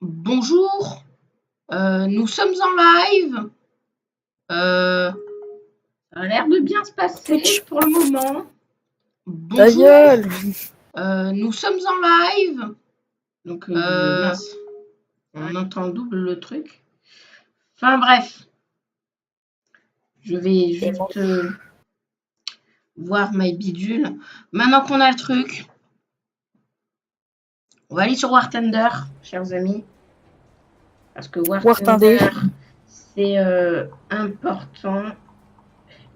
Bonjour, nous sommes en live. Ça a l'air de bien se passer Twitch. pour le moment. Ta Bonjour, gueule. nous sommes en live. Donc, mince, on entend double le truc. Enfin bref, je vais juste voir my bidule. Maintenant qu'on a le truc, on va aller sur War Thunder, chers amis. Parce que War Thunder, c'est important.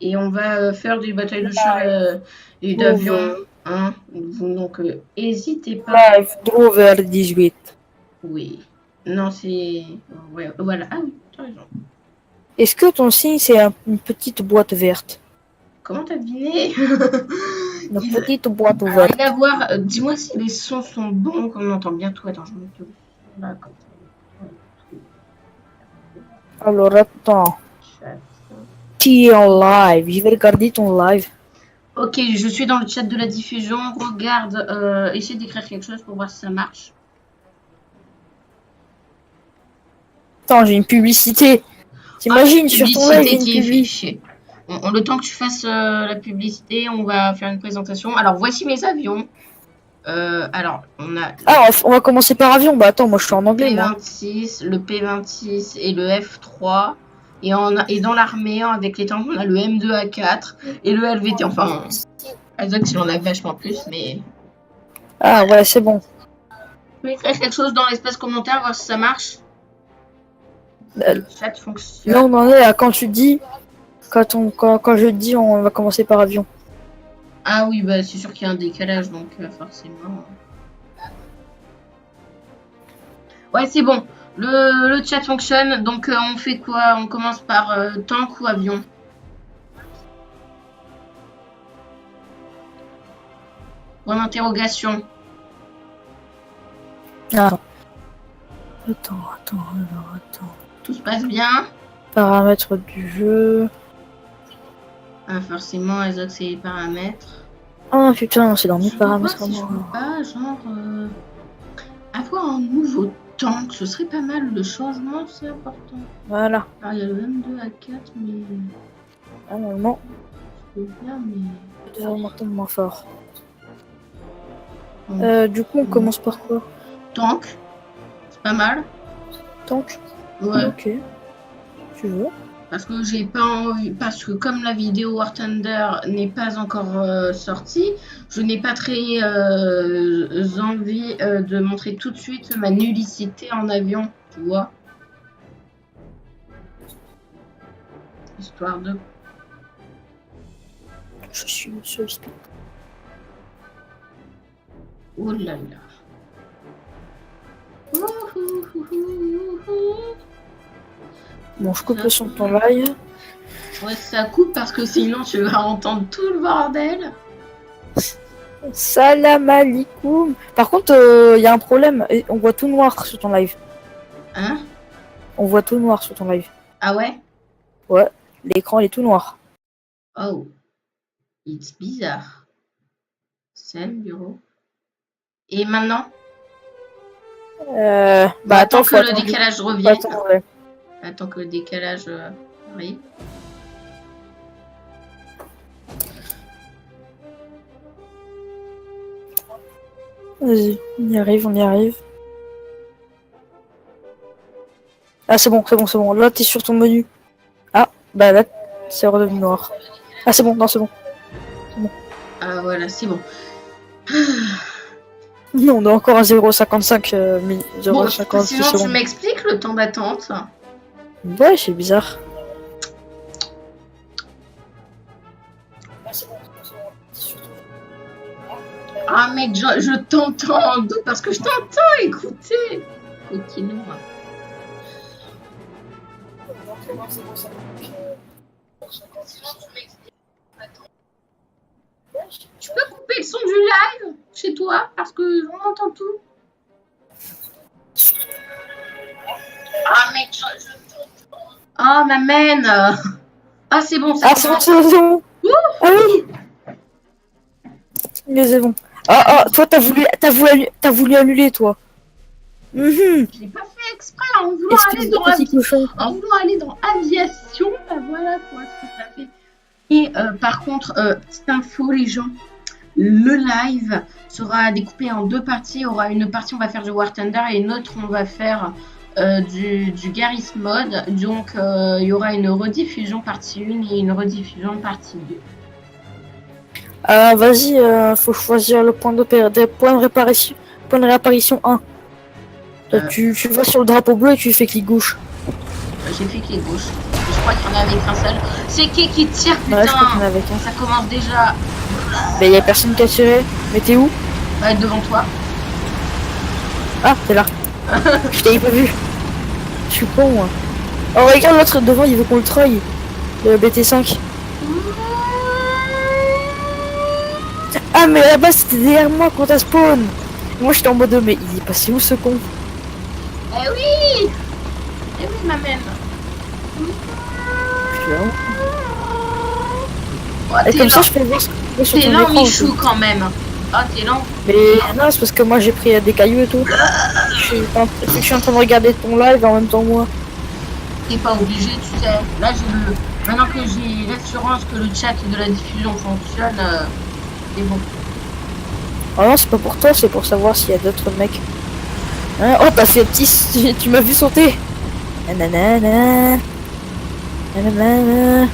Et on va faire des batailles de chars et d'avions. Hein. Donc, n'hésitez pas. Live, Drover 18. Oui. Non, c'est... Ouais, voilà. Ah oui, tu as raison. Est-ce que ton signe, c'est une petite boîte verte? Comment t'as deviné? Une petite boîte Alors, verte. il va voir... dis-moi si les sons sont bons, qu'on entend bien tout. Attends, je me mets tout. Là, comme ça. Alors, attends. Tu es en live. Je vais regarder ton live. Ok, je suis dans le chat de la diffusion. Regarde, essaie d'écrire quelque chose pour voir si ça marche. Attends, j'ai une publicité. T'imagines sur ton live, j'ai une publicité. Le temps que tu fasses la publicité, on va faire une présentation. Alors, voici mes avions. Alors, on a... Ah, on va commencer par avion. Bah attends, moi je suis en anglais, moi. Le P26 et le F3. Et dans l'armée, avec les tanks, on a le M2A4 et le LVT. Enfin, Isaac, il en a vachement plus, mais... Ah ouais, c'est bon. Je peux écrire quelque chose dans l'espace commentaire, voir si ça marche. Le chat fonctionne. Là, on en est à quand tu dis... Quand je dis, on va commencer par avion. Ah oui, bah c'est sûr qu'il y a un décalage, donc forcément... Ouais, c'est bon. Le chat fonctionne. Donc, on fait quoi? On commence par tank ou avion? Point d'interrogation. Ah. Attends. Tout se passe bien? Paramètres du jeu. Ah, forcément, Isaac, c'est les paramètres. Ah putain, c'est dans mes paramètres. Si je peux pas, genre... avoir un nouveau tank, ce serait pas mal. Le changement, c'est important. Voilà. Alors, il y a le M2A4, mais... Ah, normalement. Je peux bien, mais... Je devrais monter moins fort. Du coup, on commence par quoi? Tank. C'est pas mal. Tank? Ouais. Ok. Tu veux? Parce que j'ai pas envie, parce que comme la vidéo War Thunder n'est pas encore sortie, je n'ai pas très envie de montrer tout de suite ma nullicité en avion, tu vois. Histoire de... Je suis monsieur Speed. Oh là là. Bon, je coupe le son de ton live. Ouais, ça coupe parce que sinon tu vas entendre tout le bordel. Salam alaikum. Par contre, y a un problème. On voit tout noir sur ton live. Hein? On voit tout noir sur ton live. Ah ouais? Ouais, l'écran il est tout noir. Oh. It's bizarre. C'est le bureau. Et maintenant? Bah attends, que le décalage revienne. Attends que le décalage arrive. Vas-y, on y arrive. Ah c'est bon. Là t'es sur ton menu. Ah, bah là c'est redevenu noir. Ah c'est bon, non c'est bon. Ah voilà, c'est bon. Non, on est encore à 0,55 bon, sinon tu m'expliques le temps d'attente? Ouais, c'est bizarre. Ah mec, je t'entends parce que je t'entends, écoutez. Coquinou. Tu peux couper le son du live chez toi parce que on entend tout. Ah mec, je t'entends. Ah ma mène. Ah c'est bon, c'est bon. Ah oui. Mais c'est bon. Ah, toi t'as voulu annuler toi. Je l'ai pas fait exprès en voulant Espèce de petit cochon. aller dans aviation, bah voilà quoi ce que ça fait. Et par contre, petite info les gens, le live sera découpé en 2 parties. Il y aura une partie on va faire du War Thunder et une autre on va faire du Garry's Mod. Donc il y aura une rediffusion partie 1 et une rediffusion partie 2. Vas-y, faut choisir le point de réparation. Point de réapparition 1. Tu vas sur le drapeau bleu et tu fais clic gauche. J'ai fait clic gauche. Je crois qu'il y en avait qu'un seul. C'est qui tire, putain. Ouais, je crois qu'il y en avait qu'un. Ça commence déjà. Mais y a personne qui a tiré. Mais t'es où? Devant toi. Ah, t'es là. Je t'avais pas vu. Je suis con, moi. Oh, regarde l'autre devant, il veut qu'on le treuille. Le BT5. Ah, mais là-bas, c'était derrière moi quand t'as spawn. Moi, j'étais en mode, mais il est passé où ce con? Eh oui! Eh oui, ma mère. Je suis là. Oh, Et comme ça, je peux voir ce que sur t'es ton lent, écran. Michou, quand même. Ah, t'es lent. Mais non, c'est parce que moi, j'ai pris des cailloux et tout. Je suis en train de regarder ton live en même temps que moi. T'es pas obligé, tu sais. Là, maintenant que j'ai l'assurance que le chat de la diffusion fonctionne, c'est bon. Oh non, c'est pas pour toi, c'est pour savoir s'il y a d'autres mecs. Hein, oh, t'as fait un petit... Tu m'as vu sauter. Nanana. Nanana.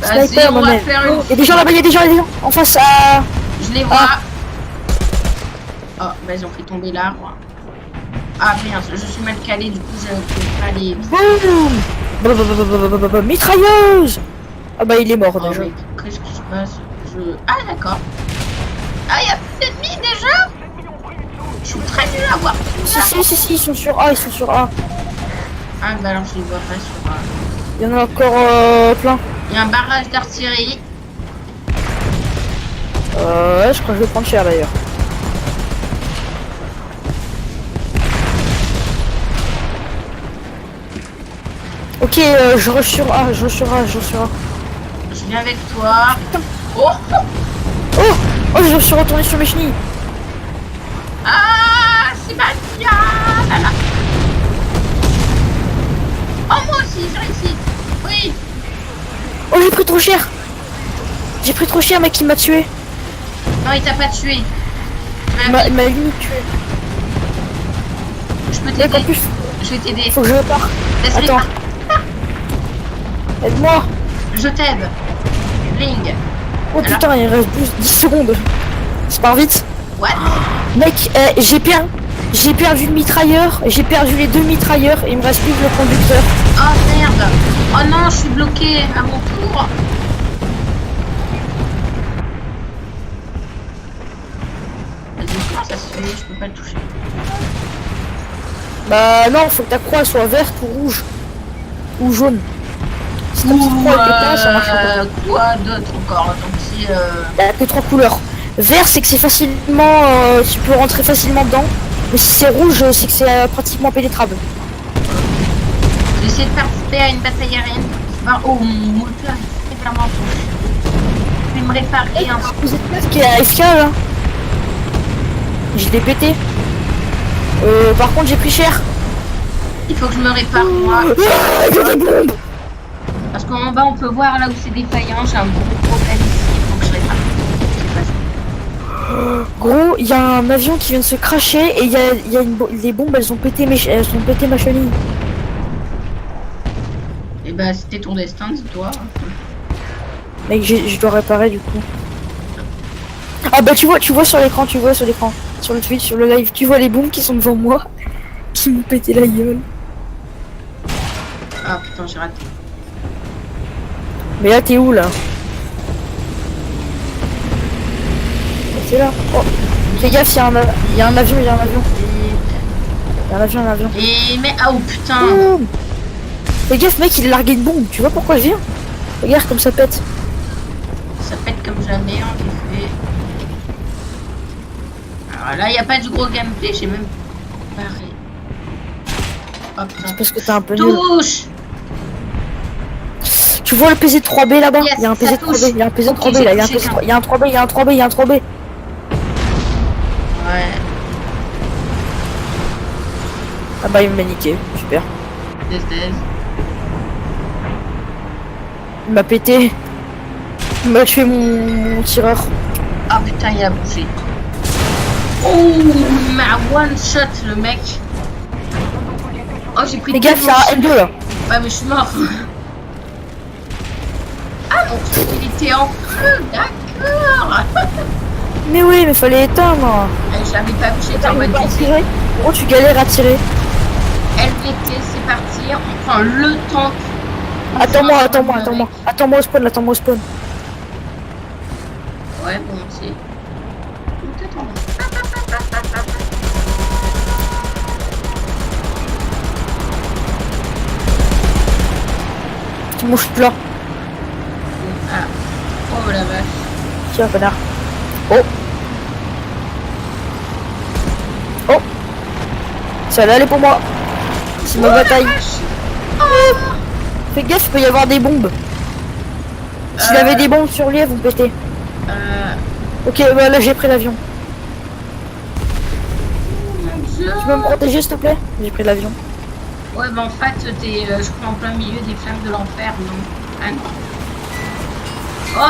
Vas-y, on va faire une... Il y a des gens là-bas, il y a des gens en face à... Je les vois. Oh, vas-y, on fait tomber l'arbre. Ah merde, je suis mal calé, du coup, je peux pas les... Boum. Mitrailleuse. Ah bah, il est mort Oh, déjà. mais qu'est-ce qui se passe? Ah, d'accord. Ah, il y a plus d'ennemis déjà? Je suis très nul à voir. Si, ils sont sur A, Ah, bah alors je les vois pas sur A. Il y en a encore plein. Il y a un barrage d'artillerie. Ouais, je crois que je vais prendre cher d'ailleurs. Ok, je rush sur A. Je viens avec toi. Oh, je suis retourné sur mes chenilles. ah, c'est mal. Là, là. Oh, moi aussi, j'ai réussi. Oui. Oh, j'ai pris trop cher. Mec, il m'a tué. Non, il t'a pas tué. Il m'a limite tué. Je peux Mec, t'aider. en plus, Je vais t'aider. faut que je repars. Laisse-les Attends. Aide-moi. Je t'aide. Bling. Oh putain, il reste juste 10 secondes. C'est pas vite. What? Mec, j'ai perdu le mitrailleur, j'ai perdu les 2 mitrailleurs et il me reste plus que le conducteur. Oh merde. Oh non, je suis bloqué à mon tour. Vas-y, comment ça se fait? Je peux pas le toucher. Bah non, faut que ta croix soit verte ou rouge. Ou jaune. Si ta petite croix est éteinte, ça marche pas. Quoi d'autre encore? Donc si Il y a que 3 couleurs. Vert, c'est que c'est facilement... tu peux rentrer facilement dedans. Mais si c'est rouge, c'est que c'est pratiquement pénétrable. j'essaie de participer à une bataille aérienne. Enfin, oh, mon moteur est clairement je vais me réparer un peu. Vous êtes là qui est AFK là? Je l'ai pété. Par contre, j'ai pris cher. Il faut que je me répare moi. Parce qu'en bas, on peut voir là où c'est défaillant. J'ai un gros problème ici. Il faut que je répare. Gros, il y a un avion qui vient de se cracher et il y a les bombes, elles ont pété ma chenille. Et bah, c'était ton destin, dis-toi. Mec, je dois réparer du coup. Ah bah tu vois sur l'écran, sur le tweet, sur le live, tu vois les bombes qui sont devant moi, qui m'ont pété la gueule. Ah putain, j'ai raté. Mais là, t'es où là? C'est là. Oh, fais gaffe, il y a un avion. Et mais oh putain. Boum. Fais gaffe, mec, il a largué une bombe. Tu vois pourquoi je viens? Regarde comme ça pète. Ça pète comme jamais en effet. Alors là, il n'y a pas du gros gameplay, j'ai même paré. Oh putain. C'est parce que t'es un peu nul. Touche. Tu vois le PZ3B là-bas? Yes, Il y a un ça PZ3B, touche. il y a un PZ3B Ok, là, il y a un j'ai touché PZ3B, il y a un 3B, il y a un 3B, il y a un 3B. Ouais. Ah Bah il m'a niqué, super. Il m'a pété. Il m'a tué mon tireur. Ah putain, il a bougé. Oh, il m'a one shot le mec. Oh, j'ai pris. Les gars, c'est un M2 là. Ouais, mais je suis mort. Ah, donc il était en feu, d'accord. Mais oui, mais fallait éteindre. Je l'avais pas vu, j'étais en mode tirer. Oh, tu galères à tirer. LVT, c'est parti. On prend le tank. Attends-moi au spawn. Ouais, bon, c'est. Tu mouches là. Ah. Oh la vache. Tiens, connard. Oh. Ça va aller pour moi. C'est ma bataille. Fais gaffe, il peut y avoir des bombes. S'il avait des bombes sur lui, elles vont péter. Ok, bah là j'ai pris l'avion. Tu peux me protéger s'il te plaît? J'ai pris l'avion. Ouais, bah en fait, t'es, je crois, en plein milieu des flammes de l'enfer, non? Ah non. Oh,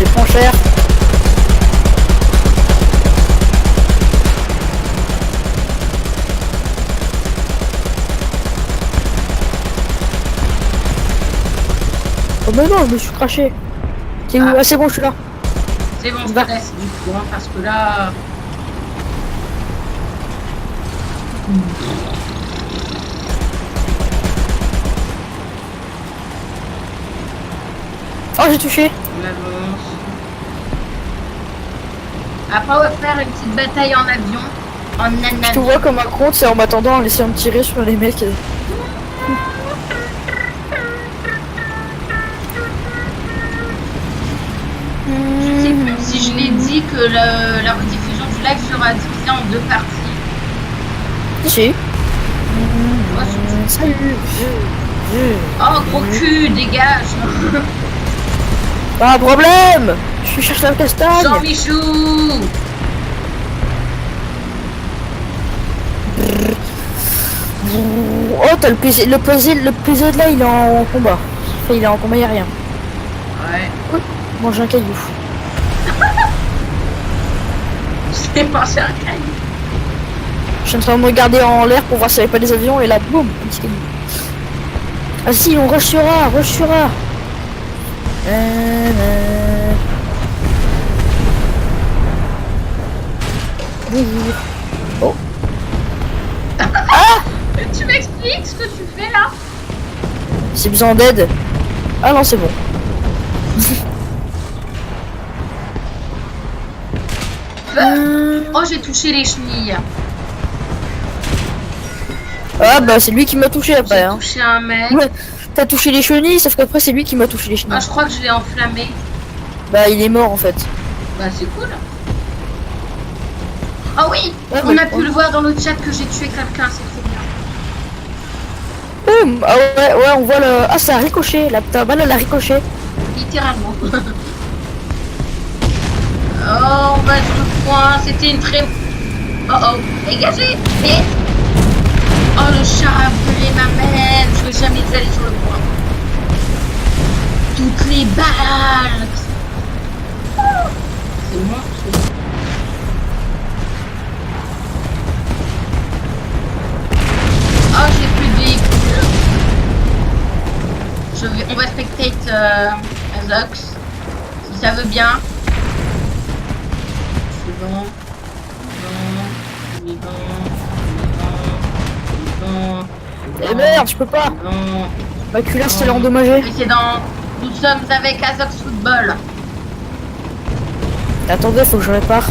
Je prends cher. Oh mais non, je me suis craché. C'est où? Ah c'est bon, je suis là. c'est bon, je te laisse du coup, hein, parce que là... Oh j'ai touché. On avance. Après, on va faire une petite bataille en avion. En Je nana. te vois comme un con, c'est en m'attendant en essayant de tirer sur les mecs. Je sais plus si je l'ai dit que la rediffusion du live sera divisée en 2 parties. Si. Oh, Salut. oh, gros cul, dégage. Pas de problème. Je cherche la castagne. Jean-Michou. Oh t'as le PZ là il est en combat. Enfin, il est en combat aérien. Ouais. Mange un caillou. Je l'ai pensé à un caillou. Je suis en train de me regarder en l'air pour voir s'il n'y avait pas des avions et là boum, un petit caillou. Ah si, on rush sur A. Oh. Tu m'expliques ce que tu fais là? C'est besoin d'aide. Ah non, c'est bon. Oh, j'ai touché les chenilles. Ah bah c'est lui qui m'a touché après. J'ai Hein. touché un mec. Ouais, t'as touché les chenilles, sauf qu'après c'est lui qui m'a touché les chenilles. Ah, je crois que je l'ai enflammé. Bah il est mort en fait. Bah, c'est cool. Oh oui, Ouais, on bah, a pu le voir dans le chat que j'ai tué quelqu'un, c'est trop bien. Boum. Ah ouais, on voit le... Ah ça a ricoché, la balle elle a ricoché. Littéralement. Oh, on va sur le point, c'était une très... Oh oh, dégagez, vite. Oh, le chat a brûlé ma mère, je vais jamais aller sur le point. Toutes les balles. C'est moi, c'est moi. Oh, j'ai plus de véhicules. On va spectate Azox, si ça veut bien. Vivant. Eh merde, je peux pas. Ma cuirasse elle est endommagée. Mais c'est dans... Nous sommes avec Azox Football. Attendez, faut que je répare.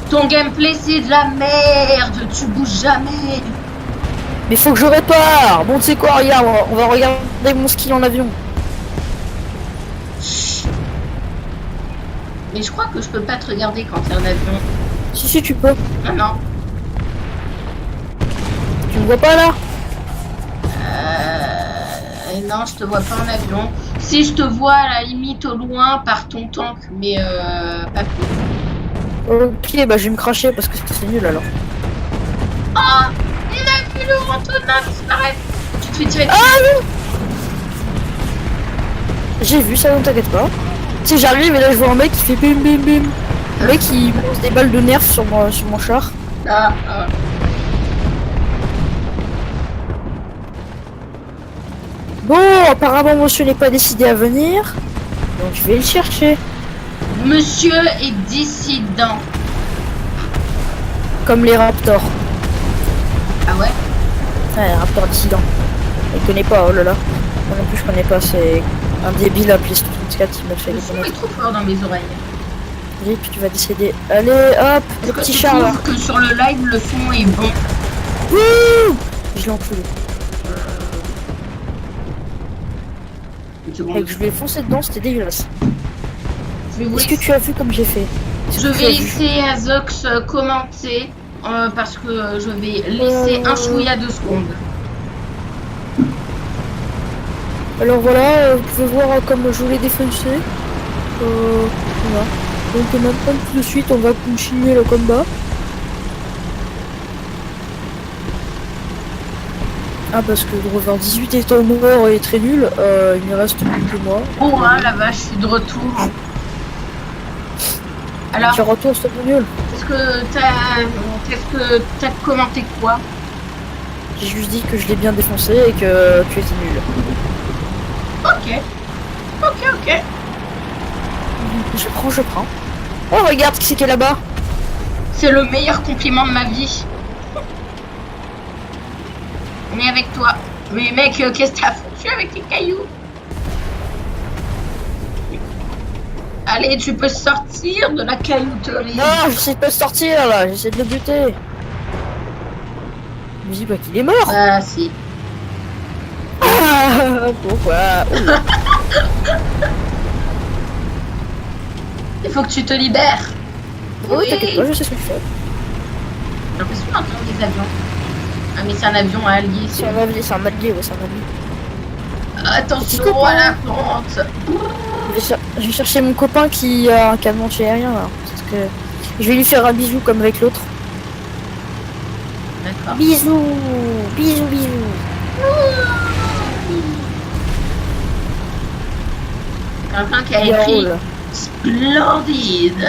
Ton gameplay c'est de la merde, tu bouges jamais. Mais faut que je répare. Bon tu sais quoi, regarde, on va regarder mon skill en avion. Mais je crois que je peux pas te regarder quand t'es en avion. Si tu peux. Ah non. Tu me vois pas là? Non, je te vois pas en avion. Si je te vois à la limite au loin par ton tank, mais pas plus. Ok, bah je vais me cracher parce que c'est nul alors. Oh, il a vu le Antonin disparaître. Tu te fais tirer. Ah non. J'ai vu ça, ne t'inquiète pas. Tu sais, j'arrive et là je vois un mec qui fait bim bim bim. Le mec qui lance des balles de nerf sur mon char. Ah. Bon, apparemment monsieur n'est pas décidé à venir. Donc je vais le chercher. Monsieur est dissident. Comme les raptors. Ah ouais? Ouais, raptor dissident. Je connais pas, oh là là. Moi non plus je connais pas, c'est un débile appelé Stuttgart qui me fait Le les son est connaître. trop fort dans mes oreilles. Vite, tu vas décéder. Allez, hop, le Est-ce que petit tu char là. trouves que sur le live le son est bon? Wouh, je l'ai enculé. Et que je lui ai foncé dedans, c'était dégueulasse. Est-ce que tu as vu comme j'ai fait? Je vais laisser Azox commenter parce que je vais laisser un chouïa 2 secondes. Alors voilà, vous pouvez voir comme je l'ai défoncé. Voilà. Donc maintenant tout de suite on va continuer le combat. Ah parce que Drover 18 étant mort et très nul, il me reste plus que moi. Oh la vache, je suis de retour. Alors, tu retournes, c'est nul. Qu'est-ce que t'as commenté quoi? J'ai juste dit que je l'ai bien défoncé et que tu étais nul. Ok. Je prends. Oh regarde qui c'est qui est là-bas. C'est le meilleur compliment de ma vie. On est avec toi. Mais mec, qu'est-ce que t'as foutu avec tes cailloux? Allez, tu peux sortir de la caillouterie. Non, j'essaie de pas sortir là, j'essaie de le buter. Je me dis pas qu'il est mort. Ah si. Ah, pourquoi? Il faut que tu te libères. Oui, t'inquiète pas, je sais ce que je fais. J'ai l'impression d'entendre des avions. Ah mais c'est un avion à allier. C'est un allié, c'est un allié, ouais, c'est un allié. Attention à la pente. Je vais chercher mon copain qui a un camion aérien là. Parce que je vais lui faire un bisou comme avec l'autre. D'accord. Bisous. Quelqu'un qui a écrit splendide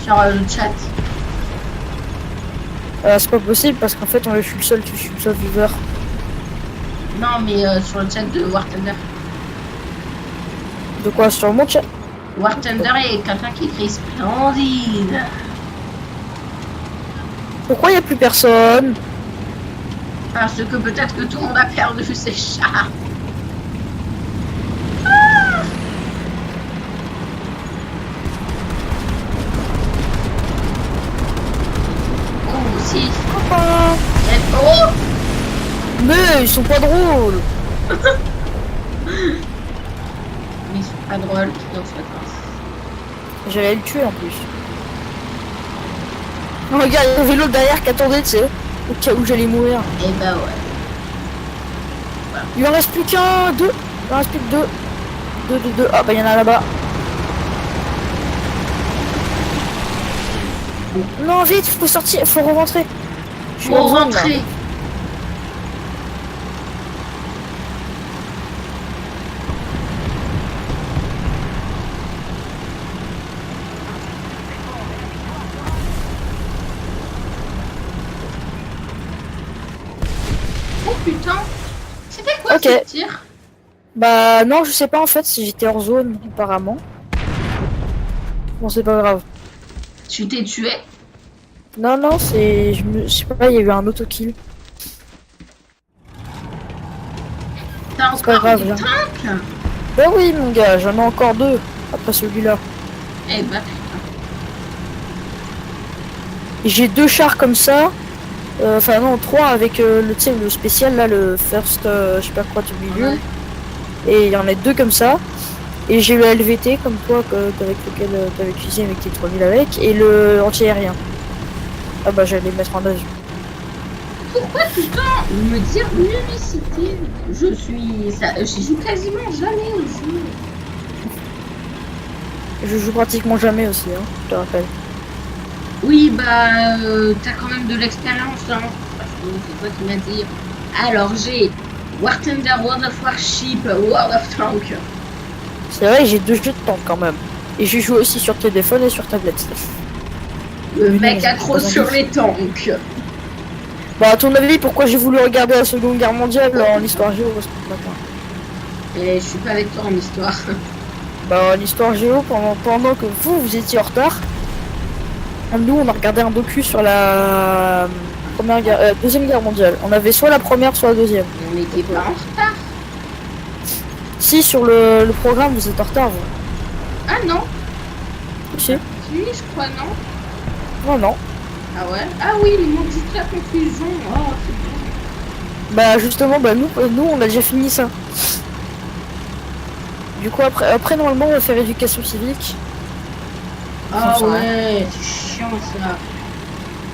sur le chat. C'est pas possible parce qu'en fait je suis le seul viewer. Non mais sur le chat de War Thunder. De quoi? Sur mon chat? War Thunder, il y a quelqu'un qui écrit splendide. Pourquoi il n'y a plus personne? Parce que peut-être que tout le monde a perdu ses chats. Oh si. Oh. Mais ils sont pas drôles. Ils sont pas drôles, dans ce sens. J'allais le tuer en plus. Oh, regarde, il y avait l'autre derrière qui attendait, tu sais, au cas où j'allais mourir. Et bah ouais. Voilà. Il en reste plus qu'un, deux. Il en reste plus que deux. Deux. Ah bah il y en a là-bas. Non, vite, faut sortir, faut rentrer. Je suis en zone, là. Oh putain. C'était quoi ce tir? Bah non, je sais pas en fait si j'étais hors zone apparemment. Bon, c'est pas grave. Tu t'es tué? Non, c'est... Je sais pas, il y a eu un autokill. T'as encore des tanks? Bah oui mon gars, j'en ai encore deux après celui-là. Eh bah putain. J'ai deux chars comme ça. Enfin non, trois avec le spécial là, le first, je sais pas quoi du milieu. Ouais. Et il y en a deux comme ça. Et j'ai le LVT comme toi avec lequel t'avais utilisé avec tes 3000 avec. Et le anti-aérien. Ah bah j'allais le mettre en avion. pourquoi tout le temps me dire nullité? J'y joue quasiment jamais au jeu. Je joue pratiquement jamais aussi, hein, je te rappelle. Oui, bah, t'as quand même de l'expérience, hein. Parce que c'est toi qui m'as dit. Alors, j'ai War Thunder, World of Warship, World of Tank. C'est vrai, j'ai 2 jeux de tank quand même. Et je joue aussi sur téléphone et sur tablette. Le mec accro sur les tanks. Bah, à ton avis, pourquoi j'ai voulu regarder la Seconde Guerre mondiale en histoire géo ce matin? Et je suis pas avec toi en histoire. Bah, en histoire géo, pendant que vous étiez en retard, nous, on a regardé un docu sur la Deuxième Guerre mondiale. On avait soit la première, soit la deuxième. On n'était pas en retard. Si, sur le programme, vous êtes en retard, vous. Ah non. Si. Si, je crois non. Non, non. Ah ouais. Ah oui, ils m'ont dit la confusion. Oh, c'est bon. Bah, justement, bah, nous, on a déjà fini ça. Du coup, après normalement, on va faire éducation civique. Ah ouais, c'est chiant ça.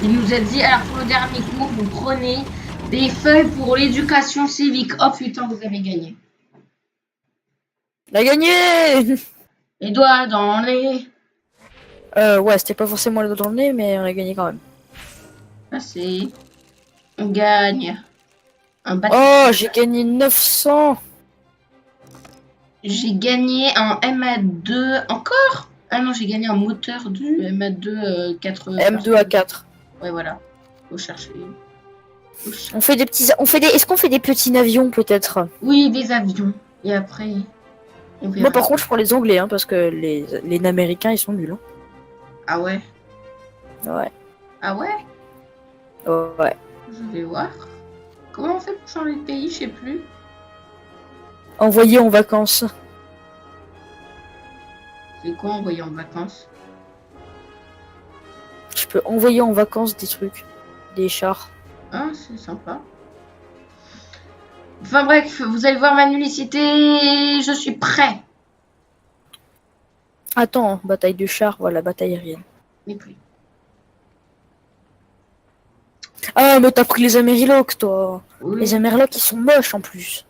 Il nous a dit, alors pour le dernier cours, vous prenez des feuilles pour l'éducation civique. Oh putain, vous avez gagné. On a gagné. Les doigts dans les... Ouais, c'était pas forcément le doigt dans le nez, mais on a gagné quand même. Passé. On gagne. Un Oh, j'ai gagné 900. J'ai gagné un MA2 encore. Ah non, j'ai gagné un moteur du MA2 4. M2A4. Ouais, voilà. Faut chercher. On fait des petits... Est-ce qu'on fait des petits avions, peut-être? Oui, des avions. Et après, on verra. Moi, par contre, je prends les Anglais, hein, parce que les Américains, ils sont nuls. Hein. Ah ouais? Ouais. Ah ouais? Ouais. Je vais voir. Comment on fait pour changer de pays? Je sais plus. Envoyer en vacances. C'est quoi envoyer en vacances? Je peux envoyer en vacances des trucs. Des chars. Ah, c'est sympa. Enfin bref, vous allez voir ma nullité. Je suis prêt. Attends, bataille de chars, voilà, bataille aérienne. Mais plus. Ah, mais t'as pris les Amérilocs, toi. Oui. Les Amérilocs, ils sont moches en plus.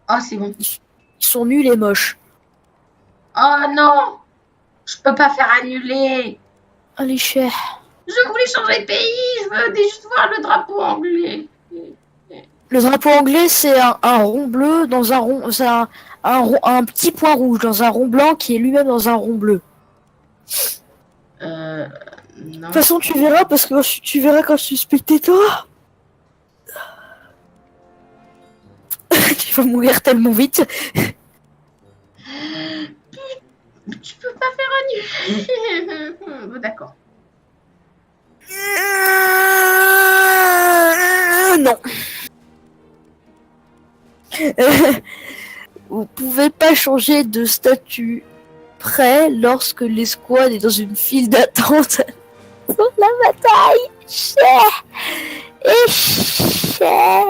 Ah, c'est bon. Ils sont nuls et moches. Oh non! Je peux pas faire annuler. Allez, cher. Je voulais changer de pays. Je veux juste voir le drapeau anglais. Le drapeau anglais, c'est un rond bleu dans un rond. C'est un petit point rouge dans un rond blanc qui est lui-même dans un rond bleu. Non. De toute façon, tu verras parce que tu verras quand je suis spectateur. Tu vas mourir tellement vite. Tu peux pas faire annuler. D'accord. Non. Vous pouvez pas changer de statut prêt lorsque l'escouade est dans une file d'attente pour la bataille. Cher et cher.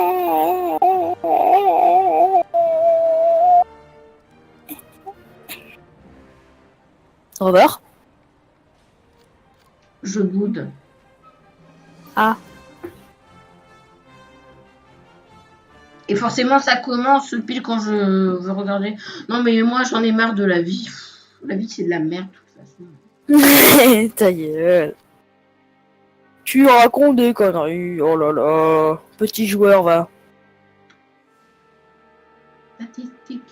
Au revoir. Je boude. Ah. Et forcément, ça commence pile quand je veux regarder. Non, mais moi, j'en ai marre de la vie. La vie, c'est de la merde, de toute façon. Ta gueule. Tu racontes des conneries. Oh là là. Petit joueur, va. Statistique.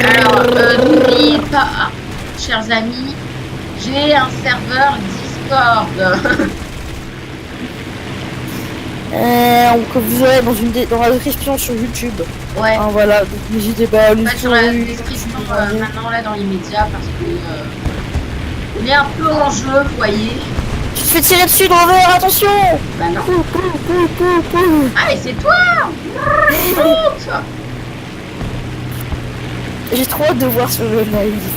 Alors, n'oubliez pas, chers amis, j'ai un serveur Discord. Vous aurez dans la description sur YouTube. Ouais. Hein, voilà, donc n'hésitez pas à aller Sur la description maintenant là dans les médias parce que on est un peu en jeu, vous voyez. Tu te fais tirer dessus dans le verre, attention. Bah non. Ah mais c'est toi. J'ai trop hâte de voir sur le live.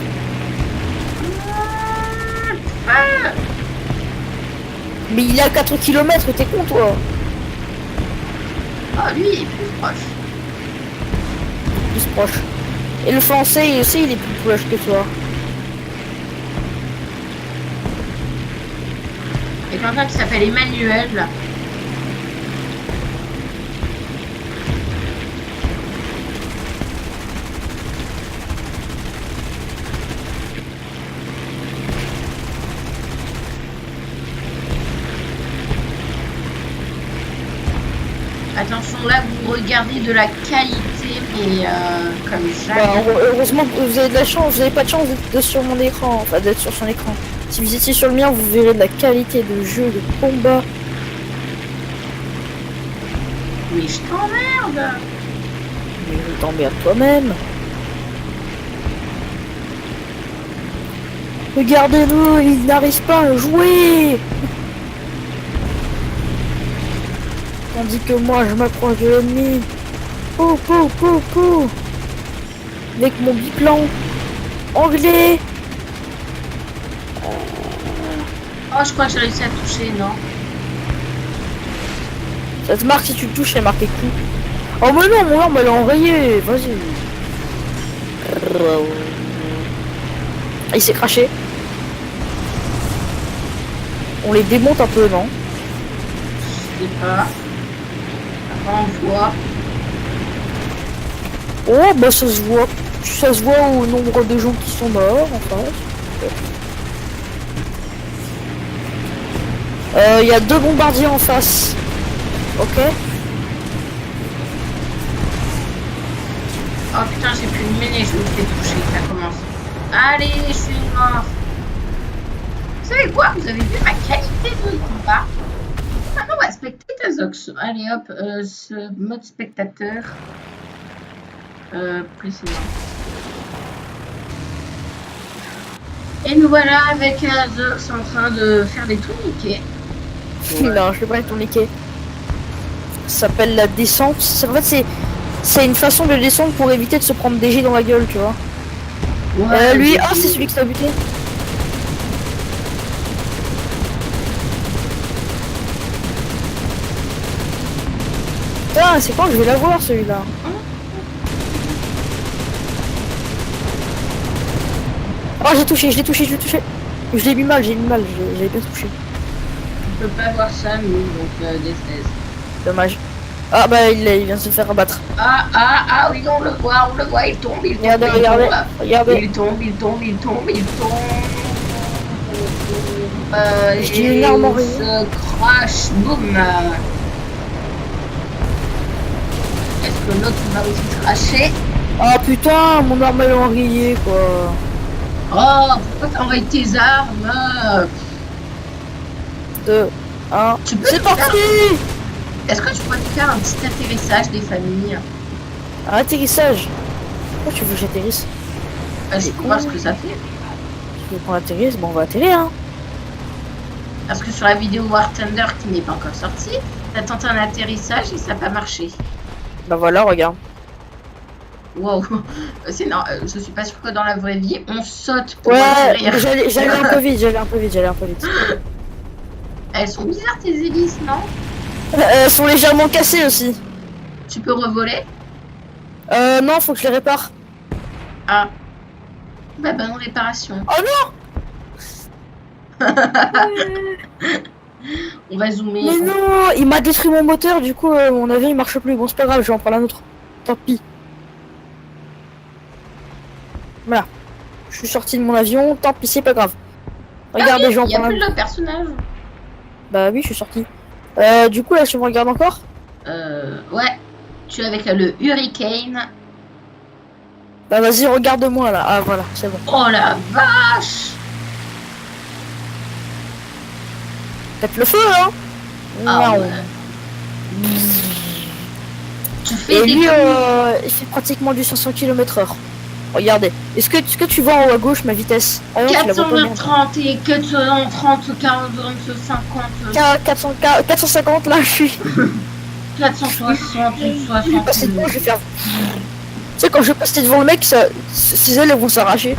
Mais il est à 4 km, t'es con toi. Oh, lui, il est plus proche. Plus proche. Et le français aussi, il est plus proche que toi. Il y a quelqu'un qui s'appelle Emmanuel, là. Attention, là, vous regardez de la qualité, mais comme jamais. Bah, heureusement que vous avez de la chance, vous n'avez pas de chance d'être sur mon écran, enfin d'être sur son écran. Si vous étiez sur le mien, vous verrez de la qualité de jeu, de combat. Mais je t'emmerde. Mais je t'emmerde toi-même. Regardez-le, il n'arrive pas à jouer. Tandis que moi, je m'approche de l'ennemi. Pou, pou, pou, pou. Avec mon biplan anglais. Oh, je crois que j'ai réussi à toucher, non? Ça te marque si tu le touches, c'est marqué coup. Oh mais non, mon arme elle est enrayée. Vas-y. Ah, il s'est craché. On les démonte un peu, non? Je sais pas. On voit. Oh bah ça se voit. Ça se voit au nombre de gens qui sont morts en face. Il y a 2 bombardiers en face. Ok. Oh putain, j'ai plus de mêlée, je me fais toucher, ça commence. Allez, je suis mort. Vous savez quoi? Vous avez vu ma qualité de combat? Maintenant, on va spectateur Zox. Allez hop, ce mode spectateur. Précédent. Et nous voilà avec Zox en train de faire des tourniquets. Ouais. Non, je vais pas être tourniquet. Ça s'appelle la descente. En fait, c'est une façon de descendre pour éviter de se prendre des jets dans la gueule, tu vois. Ouais, lui, ah, c'est celui qui t'a buté. Putain, c'est quand je vais l'avoir celui-là? Oh, j'ai touché, je l'ai touché, je l'ai touché. Je l'ai mis mal, j'ai bien touché. On peut pas voir ça, nous, donc des 16. Dommage. Ah bah il vient de se faire abattre. Ah oui, on le voit, il tombe, regardez, regardez. Il tombe. J'ai une arme en rien. Se crash, boum. Est-ce que l'autre va aussi cracher? Ah putain, mon arme elle est enrayée quoi. Oh, pourquoi t'as envoyé tes armes? 2, 1, c'est parti! Est-ce que tu pourrais faire un petit atterrissage des familles? Un atterrissage? Pourquoi tu veux que j'atterrisse? C'est pour voir ce que ça fait. Tu veux qu'on atterrisse? Bon, on va atterrir, hein. Parce que sur la vidéo War Thunder qui n'est pas encore sortie, t'as tenté un atterrissage et ça n'a pas marché. Bah voilà, regarde. Wow, c'est non, je suis pas sûre que dans la vraie vie, on saute pour ouais, atterrir. J'allais un peu vite, Elles sont bizarres tes hélices, non? Elles sont légèrement cassées aussi. Tu peux revoler? Non, faut que je les répare. Ah. Bah bonne réparation. Oh non. On va zoomer. Mais non, il m'a détruit mon moteur, du coup mon avion il marche plus. Bon c'est pas grave, je vais en prendre un autre. Tant pis. Voilà. Je suis sorti de mon avion, tant pis, c'est pas grave. Regardez, oui, j'en prends un. Il y a plus un... de personnage. Bah oui, je suis sorti. Du coup là, si on regarde encore. Ouais. Tu es avec le Hurricane. Bah vas-y, regarde-moi là. Ah voilà, c'est bon. Oh la vache! Faites le feu, hein? Ah non. Ouais. Tu fais et des lui, il fait pratiquement du 500 km/h. Regardez. Est-ce que tu vois en haut à gauche ma vitesse? Ah, 430 et 430, 40, 50. 450 là, je suis. 460, 60. C'est bon, je vais faire. Tu sais, quand je vais passer devant le mec, ses ailes vont s'arracher.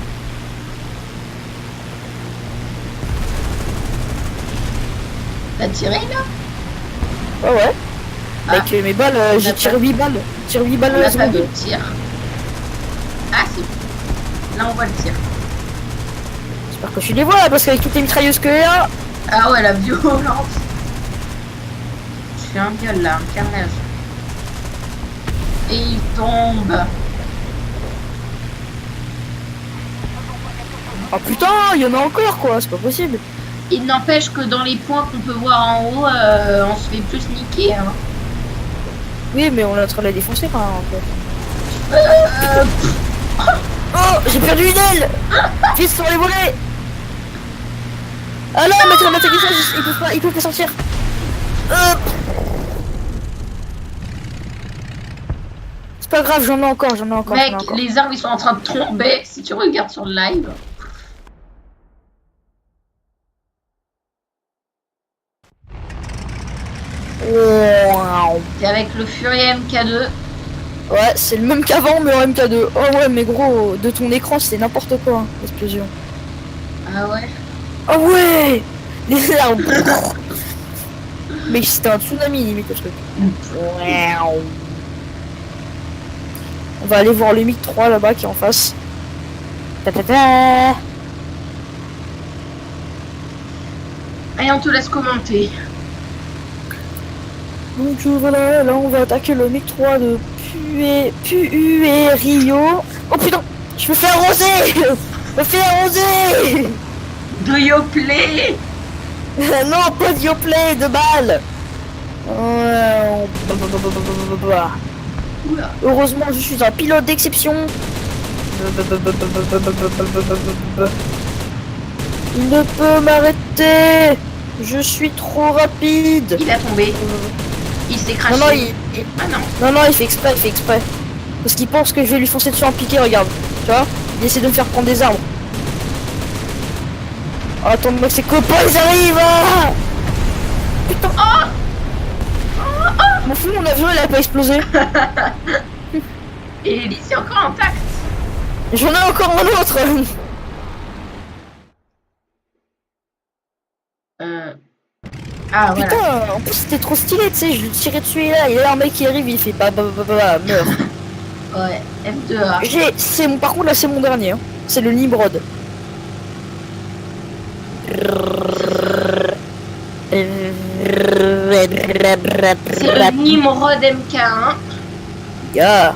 T'as tiré là? Ouais. Avec mes balles, j'ai tiré 8 balles. J'ai tiré 8 balles à On la n'a pas vu seconde. le tir. Ah, c'est bon. Là, on voit le tir. J'espère que tu les vois là, parce qu'avec toutes les mitrailleuses que là. Ah ouais, la violence. Je fais un viol là, un carnage. Et il tombe. Oh putain, il y en a encore quoi, c'est pas possible. Il n'empêche que dans les points qu'on peut voir en haut, on se fait plus niquer. Hein. Oui, mais on est en train de la défoncer quand même. Oh, j'ai perdu une aile. Fils, on les volés. Ah non, mettre un atterrissage, ils peuvent pas sortir. Hop. C'est pas grave, j'en ai encore. Mec, les arbres ils sont en train de tomber si tu regardes sur le live. Wow. T'es avec le Fury MK2. Ouais, c'est le même qu'avant, mais en MK2. Oh ouais, mais gros, de ton écran, c'est n'importe quoi, hein, l'explosion. Ah ouais. Oh ouais. Les arbres. Mais c'était un tsunami limite le truc. Wow. On va aller voir le MiG 3 là-bas qui est en face. Ta ta ta. Allez, on te laisse commenter. Donc voilà, là on va attaquer le MiG 3 de Puerio. Oh putain, je me fais arroser. Je me fais arroser. Do you play? Non, pas de Yoplay, de balles. Oula. Heureusement, je suis un pilote d'exception. Il ne peut m'arrêter. Je suis trop rapide. Il a tombé. Il s'est craché. Non, Ah non. non, il fait exprès, Parce qu'il pense que je vais lui foncer dessus en piqué, regarde. Tu vois? Il essaie de me faire prendre des arbres. Oh, attends, mec, ses copains, ils arrivent. Ah putain. Mon fou, mon avion, il a pas explosé. Et l'hélice est encore intacte. J'en ai encore un autre. Ah voilà. Putain, en plus c'était trop stylé, tu sais, je lui tirais dessus et là, il y a un mec qui arrive, il fait meurt. Ouais, F2A. Par contre là c'est mon dernier, hein. C'est le Nimrod. C'est le Nimrod MK1. Yeah.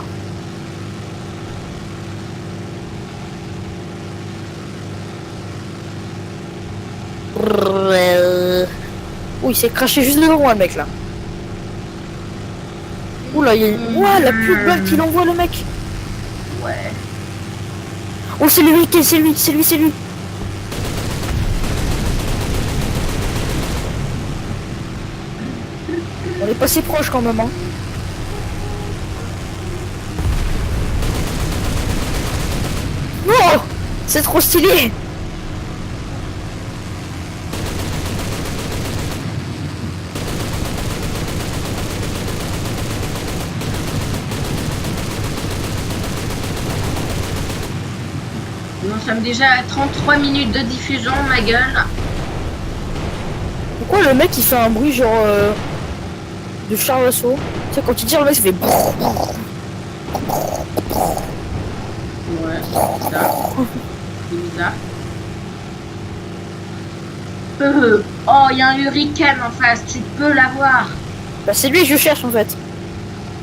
Oh, il s'est craché juste devant moi, le mec là. Oula, il y a une... Ouah, la plus de balles qu'il envoie, le mec. Ouais. Oh, c'est lui, c'est lui. On est passé proche quand même, hein. Oh, c'est trop stylé. Nous sommes déjà à 33 minutes de diffusion, ma gueule. Pourquoi le mec il fait un bruit genre de char d'assaut? Tu sais, quand il tire, le mec il fait brrr, brrr. Ouais, c'est bizarre. Oh, il y a un hurricane en face, tu peux l'avoir. Bah c'est lui que je cherche en fait.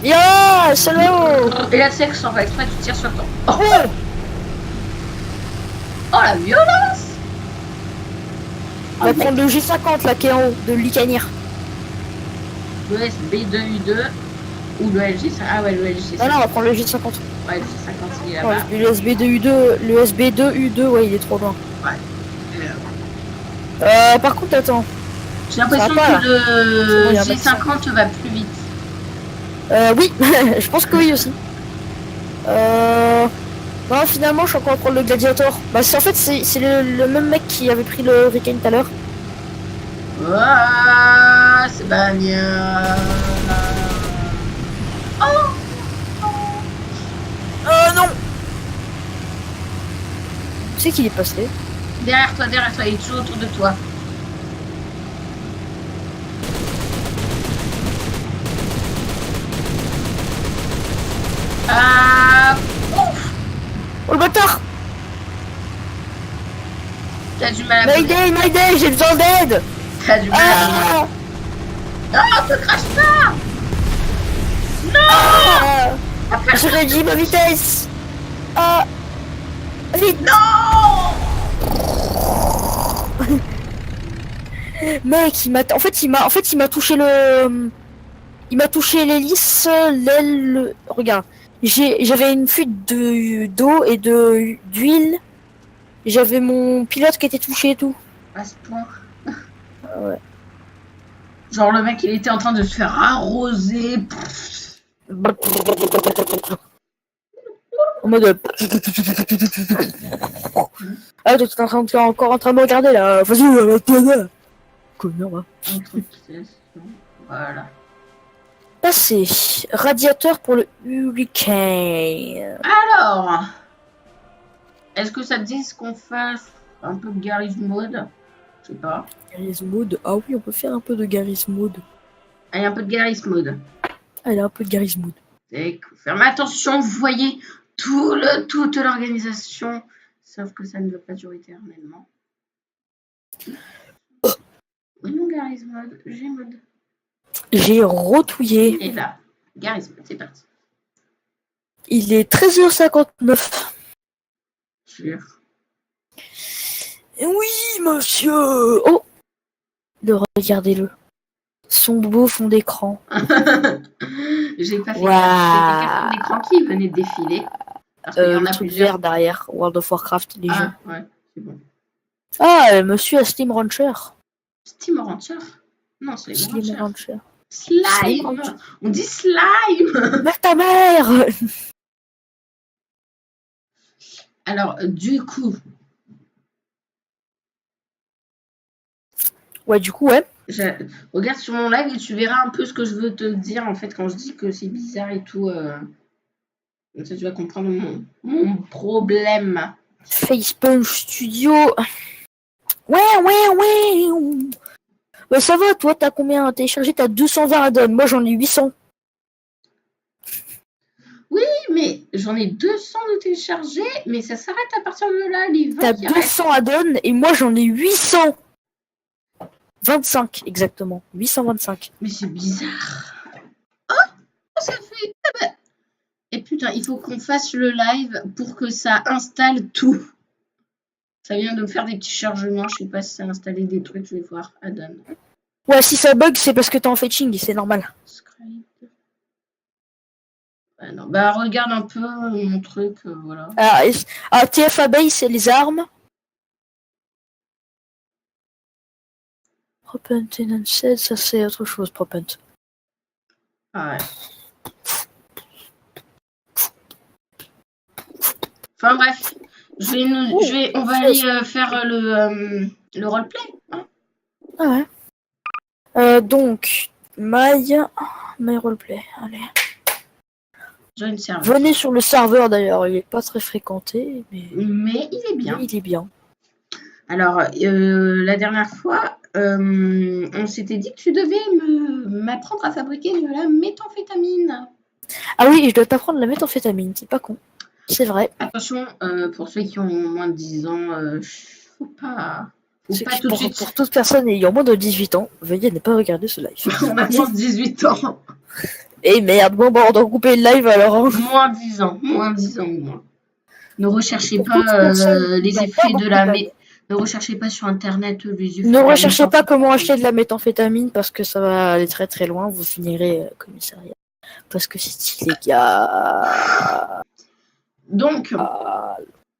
Ya, salaud. Et là, c'est que sans faire exprès, tu tires sur ton. Oh, Oh, la violence. on va prendre le G50 là qui est en haut, de Licanir. Le SB2U2 ou le LG5. Ah ouais, le LG5. Non, on va prendre le G50. Ouais, le G50, il est là-bas. Ouais, le SB2U2, ouais, il est trop loin. Ouais. Par contre, attends. J'ai l'impression va pas, que le bon, G50 va plus vite. Oui, je pense que oui aussi. Non, finalement, je suis encore à prendre le Gladiator. Bah, en fait, c'est le même mec qui avait pris le Hurricane tout à l'heure. Ah, c'est pas bien. Oh, Non. Tu sais qu'il est passé. derrière toi, il est toujours autour de toi. Ah, ouf, Oh le bâtard! t'as du mal à bouger. Mayday, j'ai besoin d'aide! T'as du mal à bouger. Ah! Non, te crache pas. Ah! Après, J'ai réduit ma vitesse! Ah! Vite! non. Mec, il m'a touché le... Il m'a touché l'hélice, l'aile... Regarde, j'avais une fuite d'eau et d'huile. J'avais mon pilote qui était touché et tout. À ce point. Ouais. Genre le mec, il était en train de se faire arroser. En mode... Ah, toi, t'es encore en train de me regarder là. Vas-y, connard, va. Voilà. Passer. Radiateur pour le Hurricane. Alors, est-ce que ça te dit qu'on fasse un peu de garage mode? Je sais pas. Garry's Mode. Ah oui, on peut faire un peu de Garry's Mode. Allez, un peu de garage mode. Allez, un peu de Garry's Mode. Et fermez attention, vous voyez toute l'organisation. Sauf que ça ne va pas durer éternellement. Oui, mon garage mode, j'ai mode. J'ai retouillé. Et là, garage mode, c'est parti. Il est 13h59. Sûr. Oui, monsieur. Oh, regardez-le. Son beau fond d'écran. J'ai pas fait Wow. gaffe. C'était l'écran qui venait de défiler. Parce qu'il y en a plusieurs. Vert derrière. World of Warcraft, les jeux. Ah, ouais, c'est bon. Ah, monsieur a Steam Rancher. Steam Rancher? Non, c'est Steam Rancher. Slime. On dit slime. Mère ta mère. Alors, du coup... Ouais, du coup, ouais. Regarde sur mon live et tu verras un peu ce que je veux te dire, en fait, quand je dis que c'est bizarre et tout. Comme ça, tu vas comprendre mon problème. Facepunch Studio. Ouais. Bah ça va, toi, t'as combien à télécharger? T'as 220 add-ons. Moi, j'en ai 800. Oui, mais j'en ai 200 de téléchargés, mais ça s'arrête à partir de là, les 20. T'as 200 add-ons et moi, j'en ai 800. 25, exactement. 825. Mais c'est bizarre. Oh, ça fait... Et putain, il faut qu'on fasse le live pour que ça installe tout. Ça vient de me faire des petits chargements. Je sais pas si ça a installé des trucs. Je vais voir. Add-on. Ouais, si ça bug, c'est parce que t'es en fetching, c'est normal. Script. Ouais, non. Bah, regarde un peu mon truc. Voilà. TFA Base, c'est les armes. Propent Enhanced, ça c'est autre chose, Propent. Ah ouais. Enfin bref, on va aller faire le roleplay. Hein. Ah ouais. Donc, my roleplay, allez. Venez sur le serveur d'ailleurs, il est pas très fréquenté, mais il est bien. Il est bien. Alors, la dernière fois, on s'était dit que tu devais m'apprendre à fabriquer de la méthamphétamine. Ah oui, je dois t'apprendre la méthamphétamine, c'est pas con. C'est vrai. Attention, pour ceux qui ont moins de 10 ans, faut pas tout de suite... Pour toute personne ayant moins de 18 ans, veuillez ne pas regarder ce live. On a moins de 18 ans. Eh merde, bon, on doit couper le live alors. Hein. Moins 10 ans au moins. Ne recherchez pas les effets de la... Ne recherchez pas sur internet les effets. Ne recherchez pas comment acheter de la méthamphétamine parce que ça va aller très très loin, vous finirez commissariat. Parce que c'est illégal. Donc,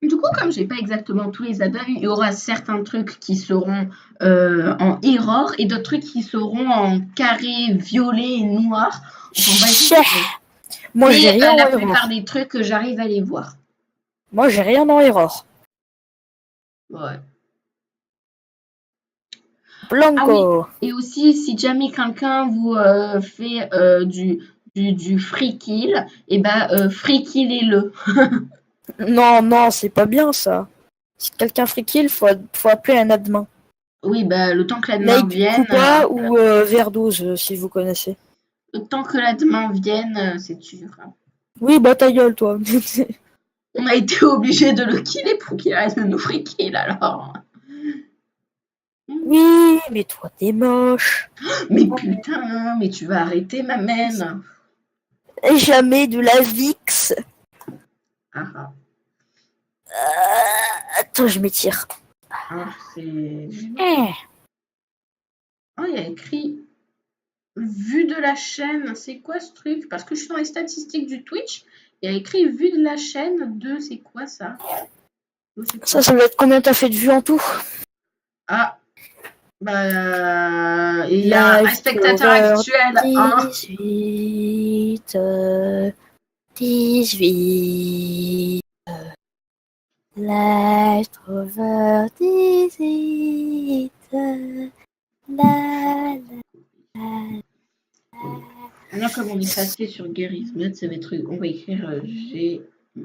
du coup, comme j'ai pas exactement tous les add-ons, il y aura certains trucs qui seront en error et d'autres trucs qui seront en carré violet et noir. Moi, j'ai rien la plupart des trucs, j'arrive à les voir. Moi, j'ai rien en error. Ouais. Blanco. Ah oui. Et aussi, si jamais quelqu'un vous fait du free kill, et ben free killez-le. Non, c'est pas bien ça. Si quelqu'un free kill, faut appeler un admin. Oui, bah le temps que l'admin vienne. Ou Verdose, si vous connaissez. Le temps que l'admin vienne, c'est sûr. Oui, bah ta gueule, toi. On a été obligé de le killer pour qu'il arrête de nous free kill alors. Oui, mais toi, t'es moche. Mais putain, mais tu vas arrêter ma mène. Et jamais de la VIX. Ah, Attends, je m'étire. c'est... Oh, il y a écrit vue de la chaîne. C'est quoi ce truc? Parce que je suis dans les statistiques du Twitch. Il y a écrit vue de la chaîne de... C'est quoi ça? Ça va être combien t'as fait de vues en tout? Ah, bah... Il y a un spectateur actuel. 18... 18... Live over 18... Là, comme on est passé sur Garry's ça va être... On va écrire G...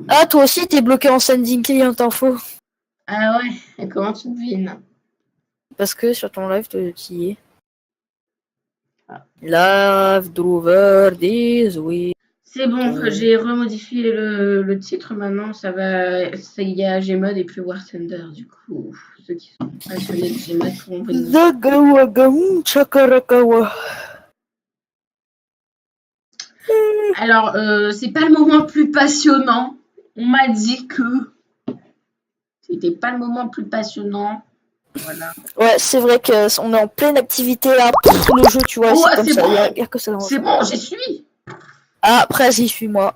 Ah, toi aussi, t'es bloqué en sending client info. Ah ouais, et comment tu devines? Parce que sur ton live, tu y es. Live over this week. C'est bon, j'ai remodifié le titre maintenant, ça va. Il y a Gmod et plus War Thunder, du coup. Ceux qui sont passionnés de Gmod pourront venir. Alors, c'est pas le moment le plus passionnant. On m'a dit que c'était pas le moment le plus passionnant. Voilà. Ouais, c'est vrai qu'on est en pleine activité là pour le jeu, tu vois. Oh, c'est comme bon. ça. Y a que ça. C'est bon, j'y suis. Ah, après, j'y suis-moi.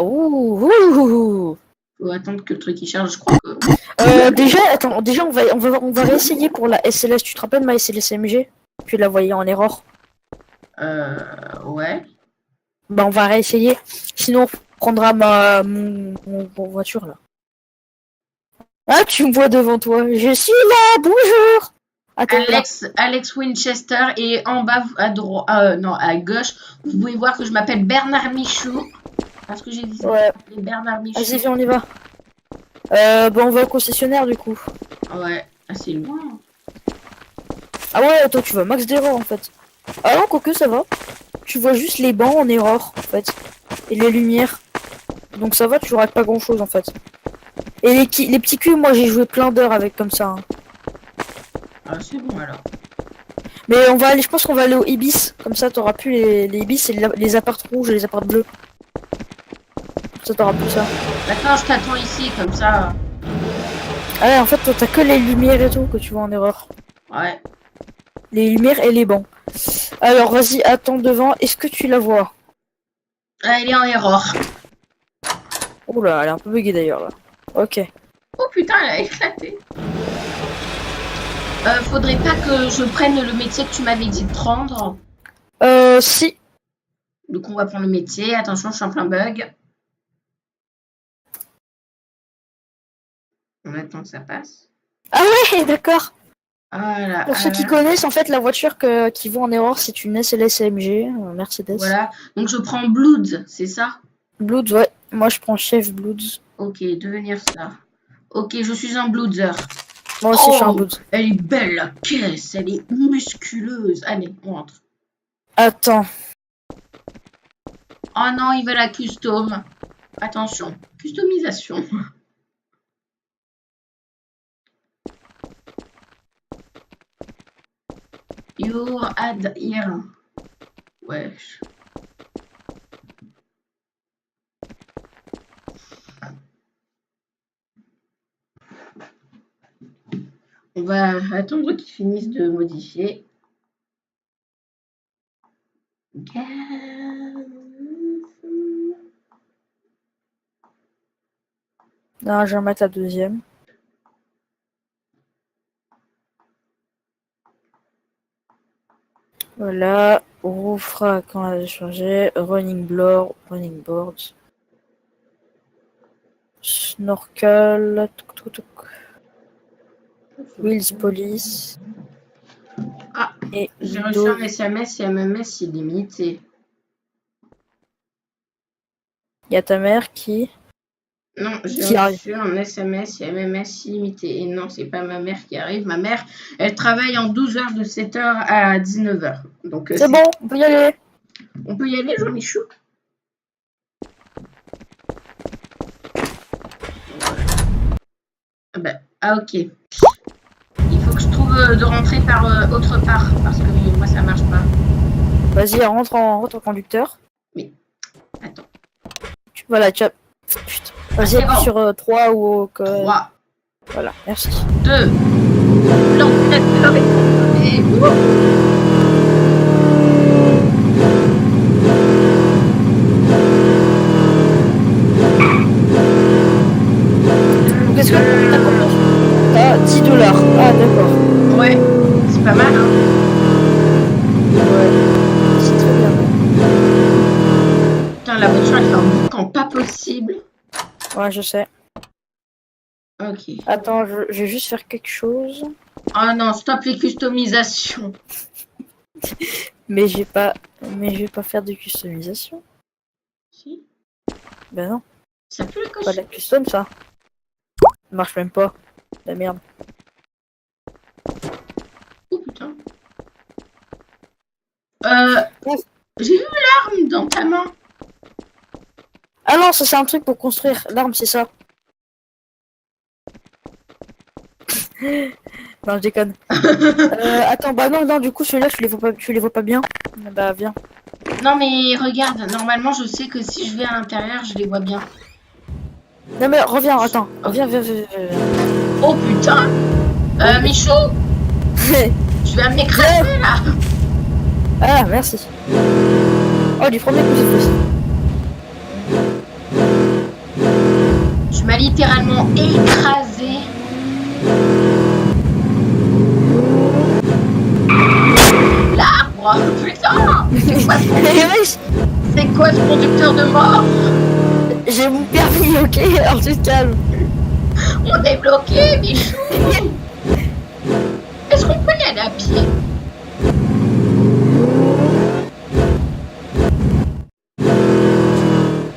Ouh. Faut attendre que le truc il charge, je crois que. Déjà, attends, on va réessayer pour la SLS. Tu te rappelles ma SLS MG? Tu la voyais en erreur. Ouais. Bah, on va réessayer. Sinon, on prendra mon voiture là. Ah, tu me vois devant toi. Je suis là, bonjour. Attends, Alex Winchester et en bas à droite, non à gauche, vous pouvez voir que je m'appelle Bernard Michaud parce que j'ai dit Bernard Michaud. Vas-y, viens, on y va. Bon, on va au concessionnaire du coup. Ouais, assez loin. Ah ouais, toi tu vois max d'erreur en fait. Ah non, quoique ça va. Tu vois juste les bancs en erreur en fait. Et les lumières. Donc ça va, tu rates pas grand chose en fait. Et les petits culs, moi j'ai joué plein d'heures avec comme ça. Hein. Ah c'est bon alors. Mais on va aller, je pense qu'on va aller au Ibis. Comme ça t'auras plus les Ibis et les apparts rouges et les apparts bleus. Comme ça t'auras plus ça. D'accord, je t'attends ici comme ça. Ah ouais, en fait toi t'as que les lumières et tout que tu vois en erreur. Ouais. Les lumières et les bancs. Alors vas-y, attends devant. Est-ce que tu la vois? Ah, elle est en erreur. Oh là, elle est un peu buggée d'ailleurs là. Ok. Oh putain, elle a éclaté. Faudrait pas que je prenne le métier que tu m'avais dit de prendre. Si. Donc on va prendre le métier. Attention, je suis en plein bug. On attend que ça passe. Ah ouais, d'accord. Voilà, Pour ceux qui connaissent, en fait, la voiture qui vaut en erreur, c'est une SLS AMG, Mercedes. Voilà, donc je prends Bloods, c'est ça? Bloods, ouais. Moi, je prends Chef Bloods. Ok, devenir ça. Ok, je suis un Bloodser. Moi aussi, je suis un Bloods. Elle est belle, la caisse, elle est musculeuse. Allez, on rentre. Attends. Oh non, il veut la custom. Attention, customisation. Your ad here. Wesh. On va attendre qu'ils finissent de modifier. Non, je vais remettre la deuxième. Voilà. On fera quand elle a changé. Running board. Snorkel. Wheels police. Ah, et j'ai reçu un SMS et MMS illimité. Il y a ta mère qui... Non, j'ai reçu un SMS et MMS illimité. Et non, c'est pas ma mère qui arrive. Ma mère, elle travaille en 12 heures de 7 h à 19 h. Donc c'est bon, on peut y aller. On peut y aller, Jean-Michou? Ah, ok. Il faut que je trouve de rentrer par autre part, parce que moi, ça marche pas. Vas-y, rentre en conducteur. Mais, attends. Voilà, tu as... Putain. Vas-y, appuie sur 3 ou... 3. Voilà, merci. 2. L'ordinateur est contrôlé. Qu'est-ce que t'as combien? Ah, 10 dollars. Ah, d'accord. Ouais, c'est pas mal, hein. Ouais, c'est très bien. Putain, la voiture, elle fait un boucan pas possible. Ouais, je sais. Ok. Attends, je vais juste faire quelque chose. Oh non, stop les customisations. Mais je vais pas faire de customisation. Si. Ben non, Ça pue le pas de la custom ça. Ça marche même pas. La merde. Oh putain. J'ai vu l'arme dans ta main. Ah non, ça c'est un truc pour construire. L'arme, c'est ça. Non, je déconne. Attends, bah non, du coup, celui-là, tu les vois pas bien. Bah, viens. Non mais regarde, normalement je sais que si je vais à l'intérieur, je les vois bien. Non, mais reviens, attends. Viens. Oh putain. Michou, tu vas m'écraser là. Ah, merci. Oh, du premier coup, c'est possible. Tu m'as littéralement écrasé. L'arbre, putain. C'est quoi ce conducteur de mort? J'ai mon permis, ok? Alors tu te calmes. On est bloqué, Michou. Est-ce qu'on peut y aller à pied?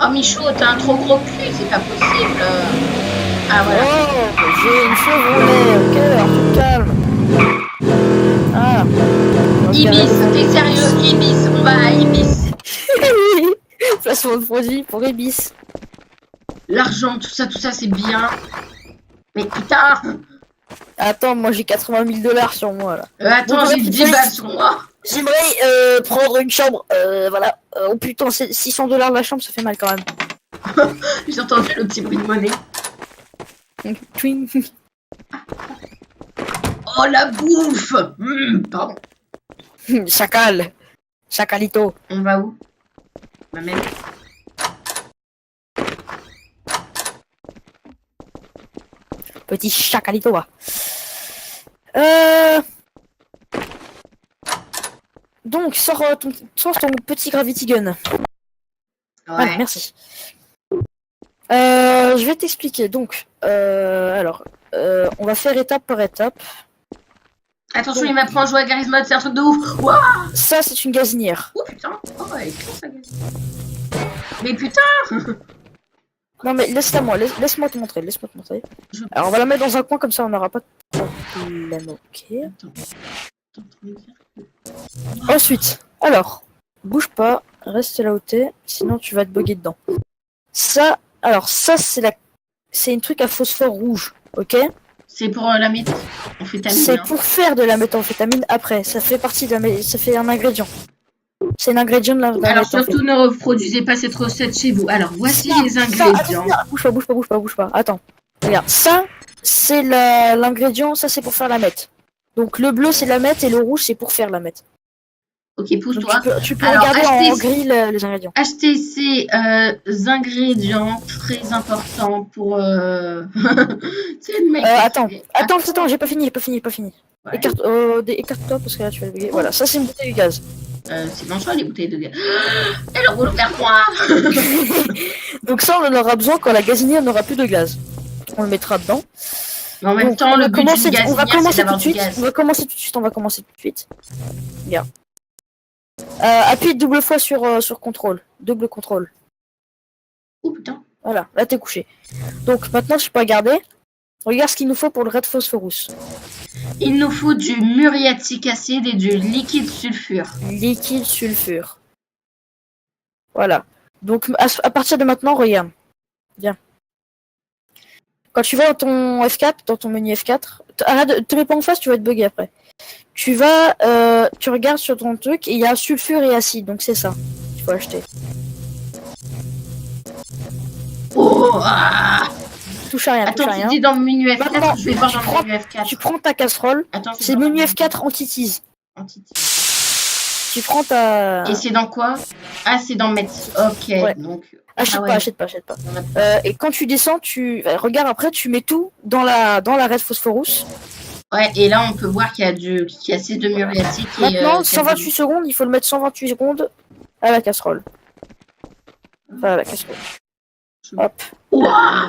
Oh Michou, t'as un trop gros cul, c'est pas possible. Ah voilà. Oh, j'ai une Chevrolet, ok? Alors tu te calmes. Ah. Ibis, t'es sérieux? Ibis, on va à Ibis. Placement de produit pour Ibis. L'argent, tout ça, c'est bien. Mais putain. Attends, moi j'ai 80 000 dollars sur moi là. Attends, j'ai 10 balles sur moi. J'aimerais prendre une chambre. Voilà. Oh putain, c'est 600 dollars la chambre, ça fait mal quand même. J'ai entendu le petit bruit de monnaie. Oh la bouffe. Pardon. Chacal. Chacalito. On va où? Ma mère. Petit chacalito va. Donc, sors ton petit gravity gun. Ouais. Voilà, merci. Je vais t'expliquer. Donc, alors, on va faire étape par étape. Attention, il m'apprend à jouer à Garry's Mod, c'est un truc de ouf. Wow. Ça, c'est une gazinière. Oh putain. Oh, elle est cool, ça gazinière. Mais putain. Non, mais laisse-moi te montrer. Alors, on va la mettre dans un coin, comme ça, on n'aura pas de problème. Ok. Ensuite, alors, bouge pas, reste là où t'es, sinon tu vas te bugger dedans. Ça, c'est une truc à phosphore rouge, ok? C'est pour la méthamphétamine. C'est pour faire de la méthamphétamine après. Ça fait partie ça fait un ingrédient. C'est un ingrédient de la Alors surtout ne reproduisez pas cette recette chez vous. Alors voici les ingrédients. Bouge pas. Attends. Regarde, ça c'est l'ingrédient, ça c'est pour faire la meth. Donc le bleu c'est la meth et le rouge c'est pour faire la meth. Ok, pousse-toi. Tu peux regarder en gris les ingrédients. Acheter ces ingrédients très importants pour. Attends, j'ai pas fini. Ouais. Écarte-toi parce que là tu vas le bugger. Voilà, ça c'est une bouteille de gaz. C'est dangereux les bouteilles de gaz. Elle roule vers moi. Donc ça on en aura besoin quand la gazinière n'aura plus de gaz. On le mettra dedans. Mais en même temps, le but d'une gazinière, on va commencer tout de suite. Bien. Appuie double fois sur contrôle. Double contrôle. Oh putain. Voilà, là t'es couché. Donc maintenant tu peux regarder. Regarde ce qu'il nous faut pour le red phosphorus. Il nous faut du muriatique acide et du liquide sulfure. Liquide sulfure. Voilà. Donc à partir de maintenant, regarde. Viens. Quand tu vas dans ton F4, dans ton menu F4, arrête, te mets pas en face, tu vas être bugué après. Tu vas, tu regardes sur ton truc et il y a sulfure et acide, donc c'est ça. Il faut acheter. Oh, ah. Touche à rien, touche à Attends, rien. tu dis dans le menu F4, Maintenant, je vais voir dans le menu F4. Tu prends ta casserole. Attends, C'est menu F4 anti-tease. Tu prends ta... Et c'est dans quoi? Ah, c'est dans mettre. Ok, Ouais. donc... Achète pas, achète pas, achète pas. Et quand tu descends, regarde après, tu mets tout dans la red phosphorus. Ouais, et là, on peut voir qu'il y a assez de muriatique. Maintenant, 128 secondes, il faut le mettre 128 secondes à la casserole. Enfin, à la casserole. Hop. Ouah.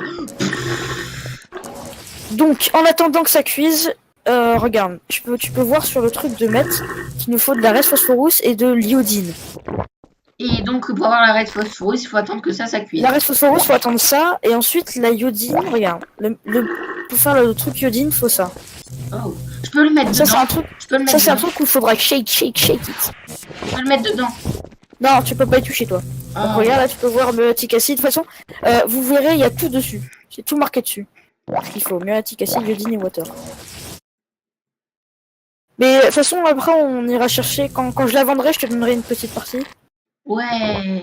Donc, en attendant que ça cuise, regarde, tu peux voir sur le truc de mettre qu'il nous faut de la red phosphorus et de l'iodine. Et donc, pour avoir la red phosphorus, il faut attendre que ça cuise. La red phosphorus, il faut attendre ça, et ensuite la iodine, regarde, pour faire le truc iodine, il faut ça. Oh, je peux le mettre Ça, dedans. c'est un truc où il faudra shake it. Je peux le mettre dedans. Non, tu peux pas y toucher, toi. Oh. Donc, regarde, là, tu peux voir muriatic acid. De toute façon, vous verrez, il y a tout dessus. C'est tout marqué dessus. Ce qu'il faut, muriatic acid, iodine et water. Mais de toute façon, après, on ira chercher. Quand je la vendrai, je te donnerai une petite partie. Ouais.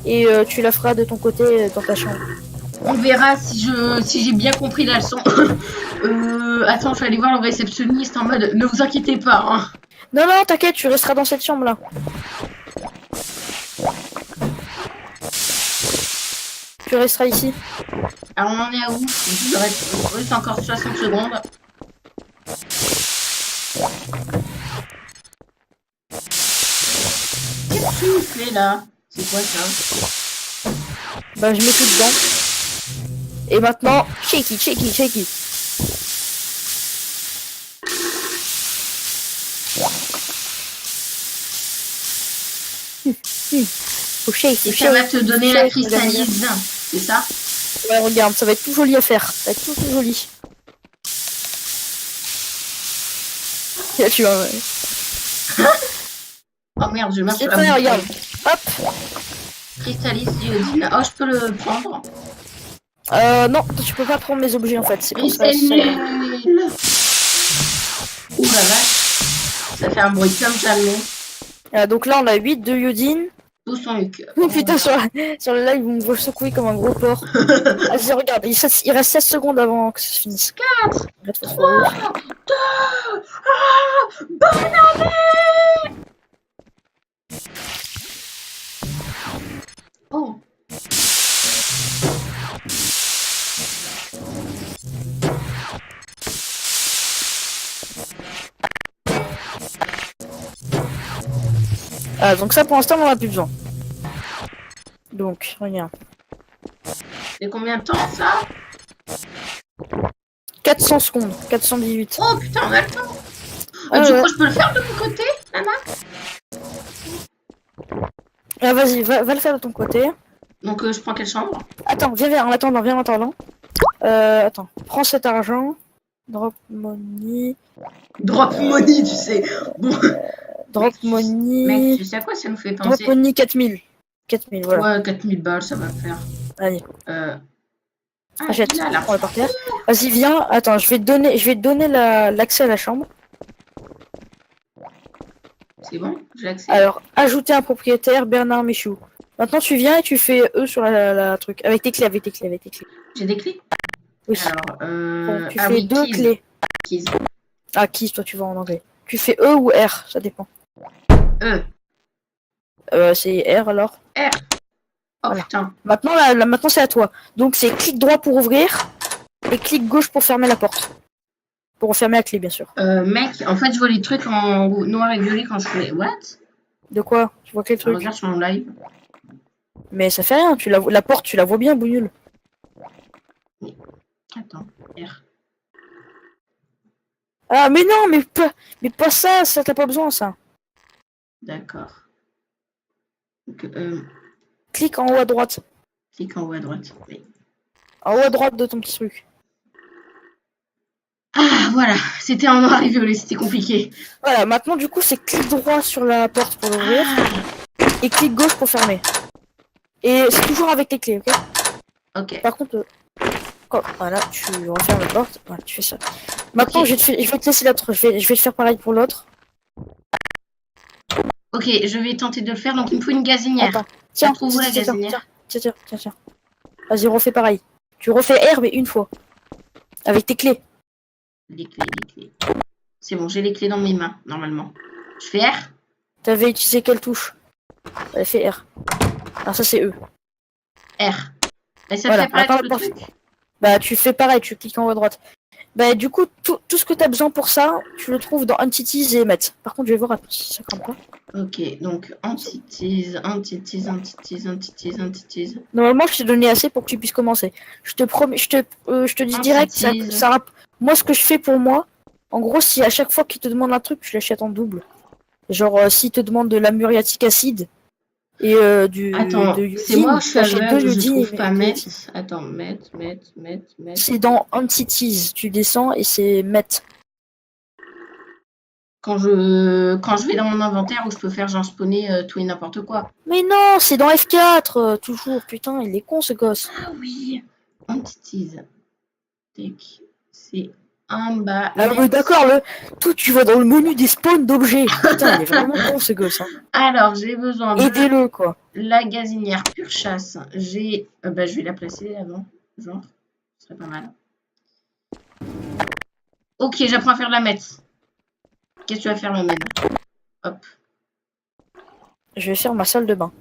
Et tu la feras de ton côté dans ta chambre. On verra si j'ai bien compris la leçon. Attends, je vais aller voir le réceptionniste en mode ne vous inquiétez pas. Hein. Non, t'inquiète, tu resteras dans cette chambre là. Tu resteras ici. Alors on en est à où? Il reste encore 60 secondes. Qu'est-ce que tu fais là? C'est quoi ça? Bah je mets tout dedans. Et maintenant, shake it. Faut shake it. Ça va te donner la cristallise, c'est ça? Ouais, regarde, ça va être tout joli à faire. Ça va être tout joli. Là, tu vois, ouais. Oh merde, je marche sur la bouteille, regarde. Hop. Cristallise iodine. Oh, je peux le prendre? Non, tu peux pas prendre mes objets en fait. C'est comme ça. Nul. Ouh la vache. Ça fait un bruit comme jamais. Donc là, on a 8 de iodine. Poussons le cœur. Oh putain, sur le live, vous me voyez secouer comme un gros porc. Vas-y, regarde, il reste 16 secondes avant que ça se finisse. 4, 3, 2, 1, bonne année! Oh. Ah, donc ça, pour l'instant, on en a plus besoin. Donc, regarde. C'est combien de temps ça? 400 secondes, 418. Oh putain, on a le temps. Ah, du ouais. coup, je peux le faire de mon côté, Nana? Ah, vas-y, va le faire de ton côté. Donc, je prends quelle chambre? Attends, viens en attendant. Attends, prends cet argent. Drop money. Drop money, tu sais. Bon. Drop money. Mec, tu sais à quoi ça nous fait penser? Drop money 4000. 4000, voilà. Ouais, 4000 balles, ça va le faire. Allez, achète. Là, On va par terre. Vas-y, viens. Attends, je vais te donner l'accès à la chambre. C'est bon, j'ai accès. Alors, ajouter un propriétaire, Bernard Michou. Maintenant, tu viens et tu fais E sur la truc. Avec tes clés. J'ai des clés? Oui. Alors, Donc, tu fais deux keys. clés. Keys. Ah, keys, toi, tu vas en anglais. Tu fais E ou R, ça dépend. C'est R alors. R. Oh Voilà. putain. Maintenant, maintenant c'est à toi. Donc, c'est clic droit pour ouvrir et clic gauche pour fermer la porte. Pour refermer la clé, bien sûr. Mec, en fait, je vois les trucs en noir et violet quand je fais. What? De quoi? Tu vois quel truc? Regarde sur mon live. Mais ça fait rien, la porte, tu la vois bien, bougnoule. Attends, R. Ah, mais non, mais pas ça, t'as pas besoin, ça. D'accord. Donc, Clique en haut à droite. clique en haut à droite. Oui. En haut à droite de ton petit truc. Ah, voilà. C'était en noir et violet, c'était compliqué. Voilà, maintenant, du coup, c'est clic droit sur la porte pour l'ouvrir. Et clic gauche pour fermer. Et c'est toujours avec tes clés, ok? Ok. Par contre, Voilà, tu refermes la porte. Voilà, tu fais ça. Maintenant, je vais te laisser l'autre. Je vais te faire pareil pour l'autre. Ok, je vais tenter de le faire. Donc, il me faut une gazinière. Attends, tiens, trouve où la gazinière? tiens. Vas-y, refais pareil. Tu refais R, mais une fois. Avec tes clés. Les clés. C'est bon, j'ai les clés dans mes mains, normalement. Je fais R? T'avais utilisé quelle touche? Elle fait R. Ah, ça c'est E. R. Et ça Voilà, fait apparaître le truc? Bah, tu fais pareil, tu cliques en haut à droite. Bah, du coup, tout ce que t'as besoin pour ça, tu le trouves dans Entities et Met. Par contre, je vais voir si ça crame pas. Ok, donc Entities. Normalement, je t'ai donné assez pour que tu puisses commencer. Je te promets, je te dis direct, moi, ce que je fais pour moi, en gros, si à chaque fois qu'il te demande un truc, tu l'achètes en double. Genre, s'il te demande de la muriatique acide et Attends, de c'est moi ou je suis aveugle, je trouve pas Met. acide. Attends, Met. C'est dans Entities, tu descends et c'est Met. Quand je vais dans mon inventaire où je peux faire genre spawner tout et n'importe quoi. Mais non, c'est dans F4, toujours. Putain, il est con ce gosse. Ah oui, Entities. C'est en bas. Ah mais d'accord, tout tu vas dans le menu des spawns d'objets. Putain, il est vraiment con ce gosse. Hein. Alors, j'ai besoin de aidez-le quoi. La gazinière pure chasse. Je vais la placer avant, genre. Ce serait pas mal. Ok, j'apprends à faire la mettre. Qu'est-ce que tu vas faire, le même? Hop. Je vais faire ma salle de bain.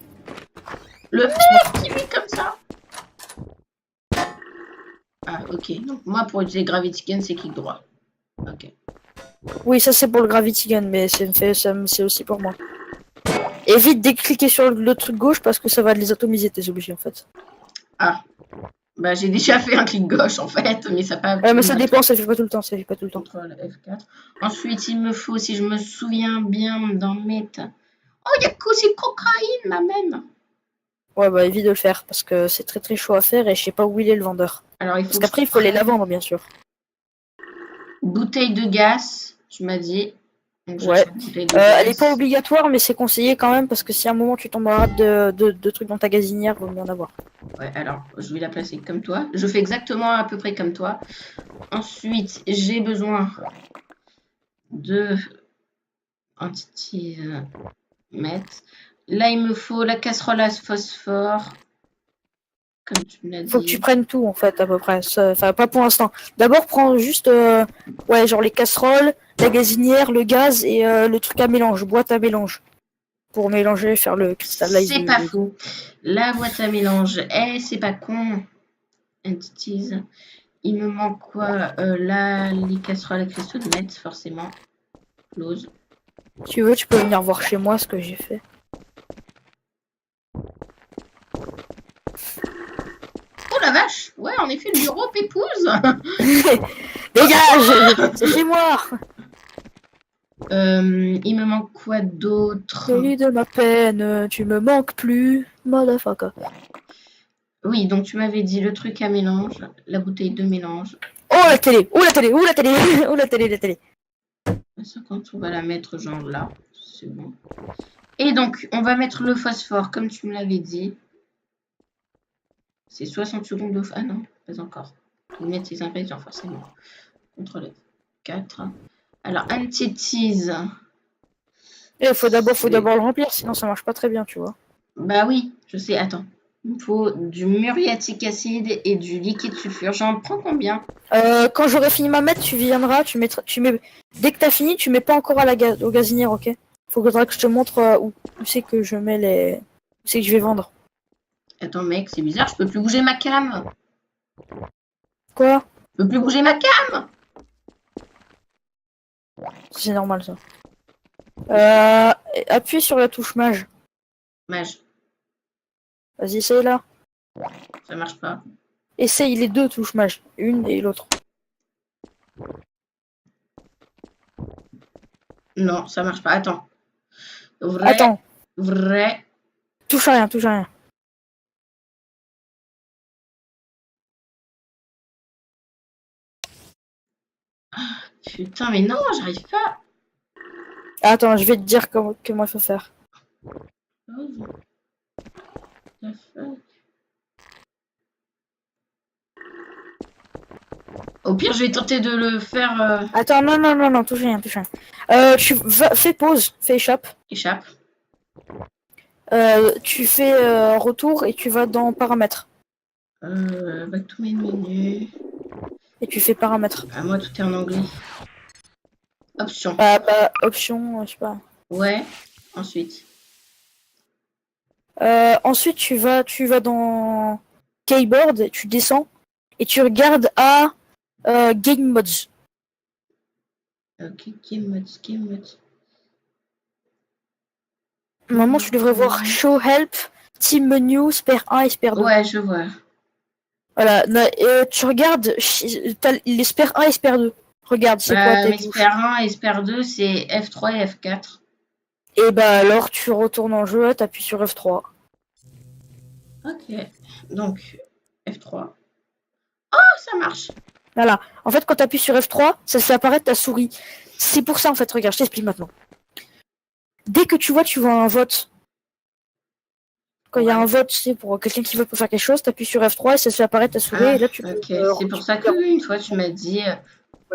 Le mec qui vit comme ça. Ah, ok. Donc, moi, pour utiliser Gravity Gun, c'est clic droit. Ok. Oui, ça c'est pour le Gravity Gun, mais c'est aussi pour moi. Évite de cliquer sur le truc gauche parce que ça va les atomiser tes objets en fait. Ah. Bah, j'ai déjà fait un clic gauche en fait, mais ça pas. Ouais, mais ça dépend, ça fait pas tout le temps, Contrôle F4. Ensuite, il me faut, si je me souviens bien, dans Meta. Oh, il y a aussi cocaïne, ma même. Ouais, bah évite de le faire parce que c'est très chaud à faire et je sais pas où il est le vendeur. Alors, parce qu'après, il faut les la vendre, bien sûr. Bouteille de gaz, tu m'as dit. Donc, ouais. Elle est pas obligatoire, mais c'est conseillé quand même parce que si à un moment tu tombes malade de trucs dans ta gazinière, il vaut mieux en avoir. Ouais, alors je vais la placer comme toi. Je fais exactement à peu près comme toi. Ensuite, j'ai besoin de Entities Met. Là, il me faut la casserole à phosphore. Comme tu me l'as dit. Faut que tu prennes tout en fait à peu près. Enfin pas pour l'instant. D'abord prends juste ouais genre les casseroles, la gazinière, le gaz et le truc à mélange, boîte à mélange. Pour mélanger, faire le cristallize. C'est pas faux. La boîte à mélange, c'est pas con. Entities. Il me manque quoi? Là, les casseroles à cristaux de Met, forcément. Close. Si tu veux, tu peux venir voir chez moi ce que j'ai fait. Oh la vache! Ouais, en effet, le bureau pépouze! Dégage! C'est chez moi! Il me manque quoi d'autre? Celui de ma peine, tu me manques plus, motherfucker. Oui, donc tu m'avais dit le truc à mélange, la bouteille de mélange. Oh la télé! Oh la télé! Oh la télé! Oh la télé! La télé! 50, on va la mettre genre là. C'est bon. Et donc, on va mettre le phosphore, comme tu me l'avais dit. C'est 60 secondes de... Ah non, pas encore. Il faut mettre les ingrédients, forcément. CTRL 4. Alors, Entities. Il faut d'abord le remplir, sinon ça marche pas très bien, tu vois. Bah oui, je sais. Attends. Il me faut du muriatique acide et du liquide sulfure. J'en prends combien? Quand j'aurai fini ma mette, tu viendras, tu mets... Dès que t'as fini, tu mets pas encore au gazinière, ok? Faudra que je te montre où c'est que je mets les... Où c'est que je vais vendre. Attends mec, c'est bizarre, je peux plus bouger ma cam. Quoi? Je peux plus bouger ma cam. C'est normal ça. Appuie sur la touche mage. Mage. Vas-y, essaye là. Ça marche pas. Essaye les deux touches mage, une et l'autre. Non, ça marche pas. Attends. Attends. Vrai. Touche à rien, touche à rien. Ah, putain, mais non, j'arrive pas. Attends, je vais te dire comment il faut faire. Au pire, je vais tenter de le faire Attends, non, touche rien, touche rien. Fais pause, fais échappe. échappe. Tu fais retour et tu vas dans paramètres. Avec tous mes menus. Et tu fais paramètres. Ah, moi, tout est en anglais. Option. Option, je sais pas. Ouais. Ensuite. Ensuite, tu vas dans keyboard, tu descends et tu regardes à game mods. Ok, game mods. Normalement, tu devrais voir show help, team menu, spare 1 et spare 2. Ouais, je vois. Voilà, tu regardes les spare 1 et spare 2. Regarde, c'est quoi tes touches. Spare 1 et spare 2, c'est F3 et F4. Et bah alors, tu retournes en jeu, t'appuies sur F3. Ok, donc F3. Oh, ça marche. Voilà. En fait, quand tu appuies sur F3, ça fait apparaître ta souris. C'est pour ça, en fait, regarde, je t'explique maintenant. Dès que tu vois un vote, quand il y a un vote, c'est pour quelqu'un qui veut faire quelque chose, tu appuies sur F3 et ça fait apparaître ta souris. Et là, tu ok, c'est pour ça qu'une fois, tu m'as dit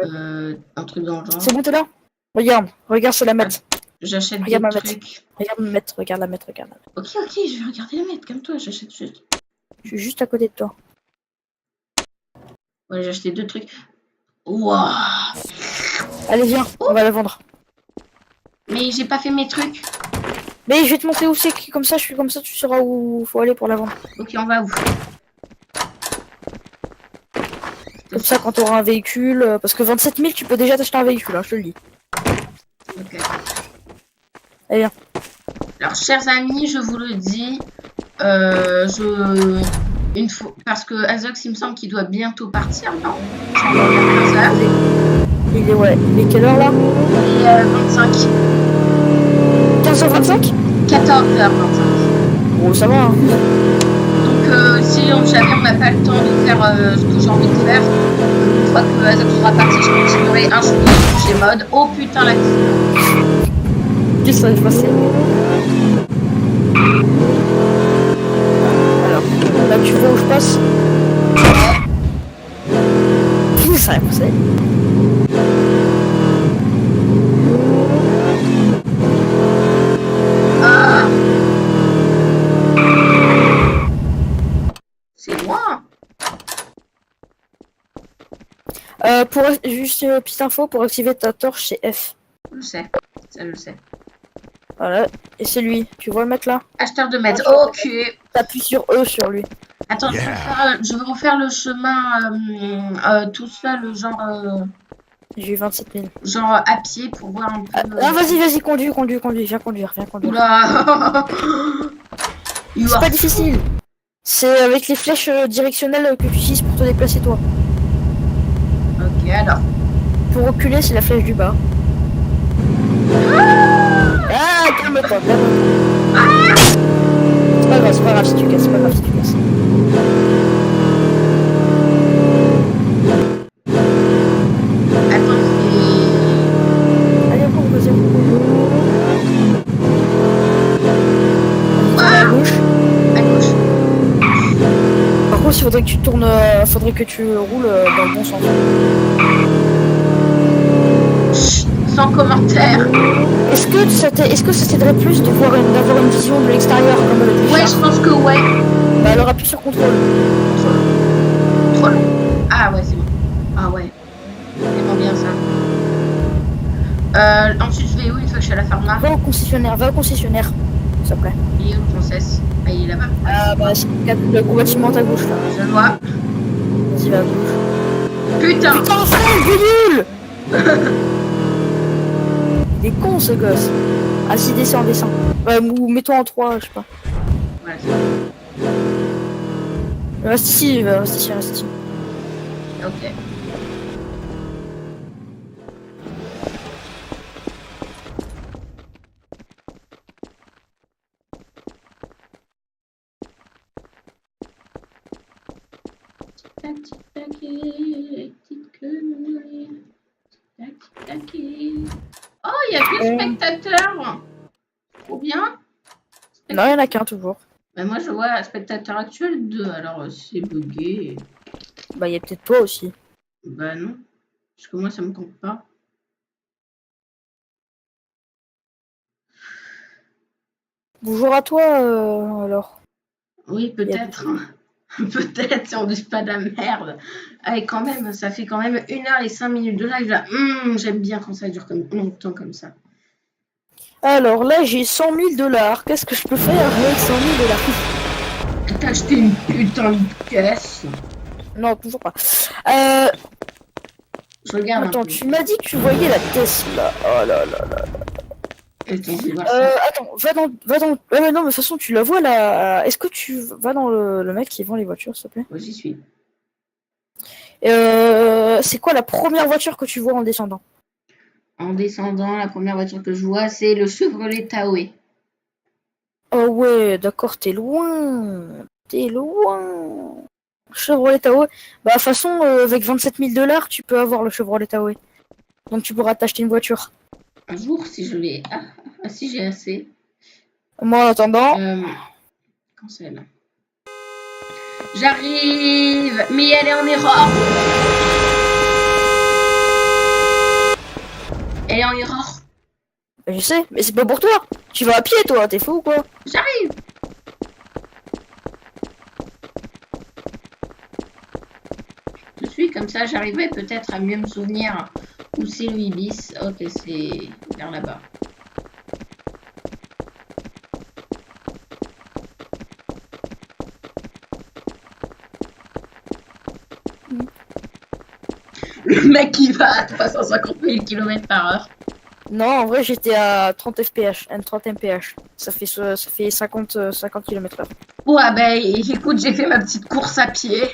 un truc dans le genre. C'est bon, t'es là? Regarde, c'est la mettre. J'achète des trucs. Regarde la mettre. Ok, je vais regarder la mettre, comme toi, j'achète juste. Je suis juste à côté de toi. Ouais, j'ai acheté 2 trucs. Waouh. Allez, viens, on va la vendre. Mais j'ai pas fait mes trucs. Mais je vais te montrer où c'est, comme ça, tu sauras où faut aller pour la vendre. Ok, on va où? Comme ça, quand tu auras un véhicule, parce que 27 000, tu peux déjà t'acheter un véhicule, hein, je te le dis. Ok. Allez, viens. Alors, chers amis, je vous le dis, une fois, parce que Azox, il me semble qu'il doit bientôt partir, non? Il est quelle heure là? Il est 25. 15h25? 14h25. Bon, ça va. Hein. Donc, si jamais on n'a pas le temps de faire ce que j'ai envie de faire, une fois que Azox sera parti, je continuerai un jour chez mode. Oh putain, la Qu'est-ce que ça va se passer? Alors, là tu vois où je passe? Ça va passer. C'est loin. Pour juste petite info, pour activer ta torche, c'est F. Je sais, ça je le sais. Voilà, et c'est lui. Tu vois le mec là? Acheteur de mètres. Ok. T'appuies sur E sur lui. Attends, je vais refaire le chemin tout seul, genre. J'ai eu 27 000. Genre à pied pour voir un peu. Vas-y, conduis. Viens conduire. Oula. C'est pas difficile. C'est avec les flèches directionnelles que tu utilises pour te déplacer toi. Ok, alors. Pour reculer, c'est la flèche du bas. Calme-toi. C'est pas grave si tu casses, Attends, Allez, vas-y. À gauche. Par contre, il faudrait que tu tournes, faudrait que tu roules dans le bon sens. sans commentaire. Est-ce que ça t'aiderait plus d'avoir une vision de l'extérieur comme le Ouais, je pense que ouais. Bah alors appuie sur contrôle. Contrôle. Ah ouais, c'est bon. Ah ouais. C'est vraiment bien ça. Ensuite, je vais où une fois que je suis à la pharma? Va au concessionnaire, s'il te plaît. Il est où le princesse? Ah, il est là-bas. Ah bah c'est le gros bâtiment à ta gauche là. Je le vois. Vas-y, va à gauche. Putain, frère, nul. Il est con ce gosse. Ah si, descends. Ouais, ou mets-toi en 3, je sais pas. Voilà. Reste ici. Ok. Oh, il y a 2 spectateurs. Trop bien. Non, il y en a qu'un toujours. Bah, moi, je vois spectateur actuel 2, alors c'est bugué. Bah, il y a peut-être toi aussi. Bah non, parce que moi ça me compte pas. Bonjour à toi, alors. Oui, Il y a peut-être. Peut-être si on dit pas de la merde. Allez, quand même, ça fait quand même 1h05 de live là. J'aime bien quand ça dure comme longtemps comme ça. Alors là, j'ai 100 000 $. Qu'est-ce que je peux faire avec 100 000 $? T'as acheté une putain de caisse. Non, toujours pas. Je regarde un Attends, peu. tu m'as dit que tu voyais la Tesla. Oh là là là. Attends, je vais voir ça. Attends, va dans. Ouais, mais non, mais de toute façon, tu la vois là. Est-ce que tu vas dans le mec qui vend les voitures, s'il te plaît? Moi, j'y suis. C'est quoi la première voiture que tu vois en descendant? En descendant, la première voiture que je vois, c'est le Chevrolet Tahoe. Oh ouais, d'accord, t'es loin. T'es loin. Chevrolet Tahoe. Bah, de toute façon, avec 27 000 $, tu peux avoir le Chevrolet Tahoe. Donc tu pourras t'acheter une voiture. Un jour, si je l'ai. Ah, si j'ai assez. Moi, en attendant. Cancel. J'arrive, mais elle est en erreur. Elle est en erreur. Je sais, mais c'est pas pour toi. Tu vas à pied, toi. T'es fou ou quoi? J'arrive. Je suis comme ça, j'arriverai peut-être à mieux me souvenir où c'est le Ibis. Ok, c'est vers là-bas. Le mec qui va à 350 000 km/h. Non, en vrai, j'étais à 30 fps, 30 mph. Ça fait 50 km/h. Ouais, ben écoute, j'ai fait ma petite course à pied.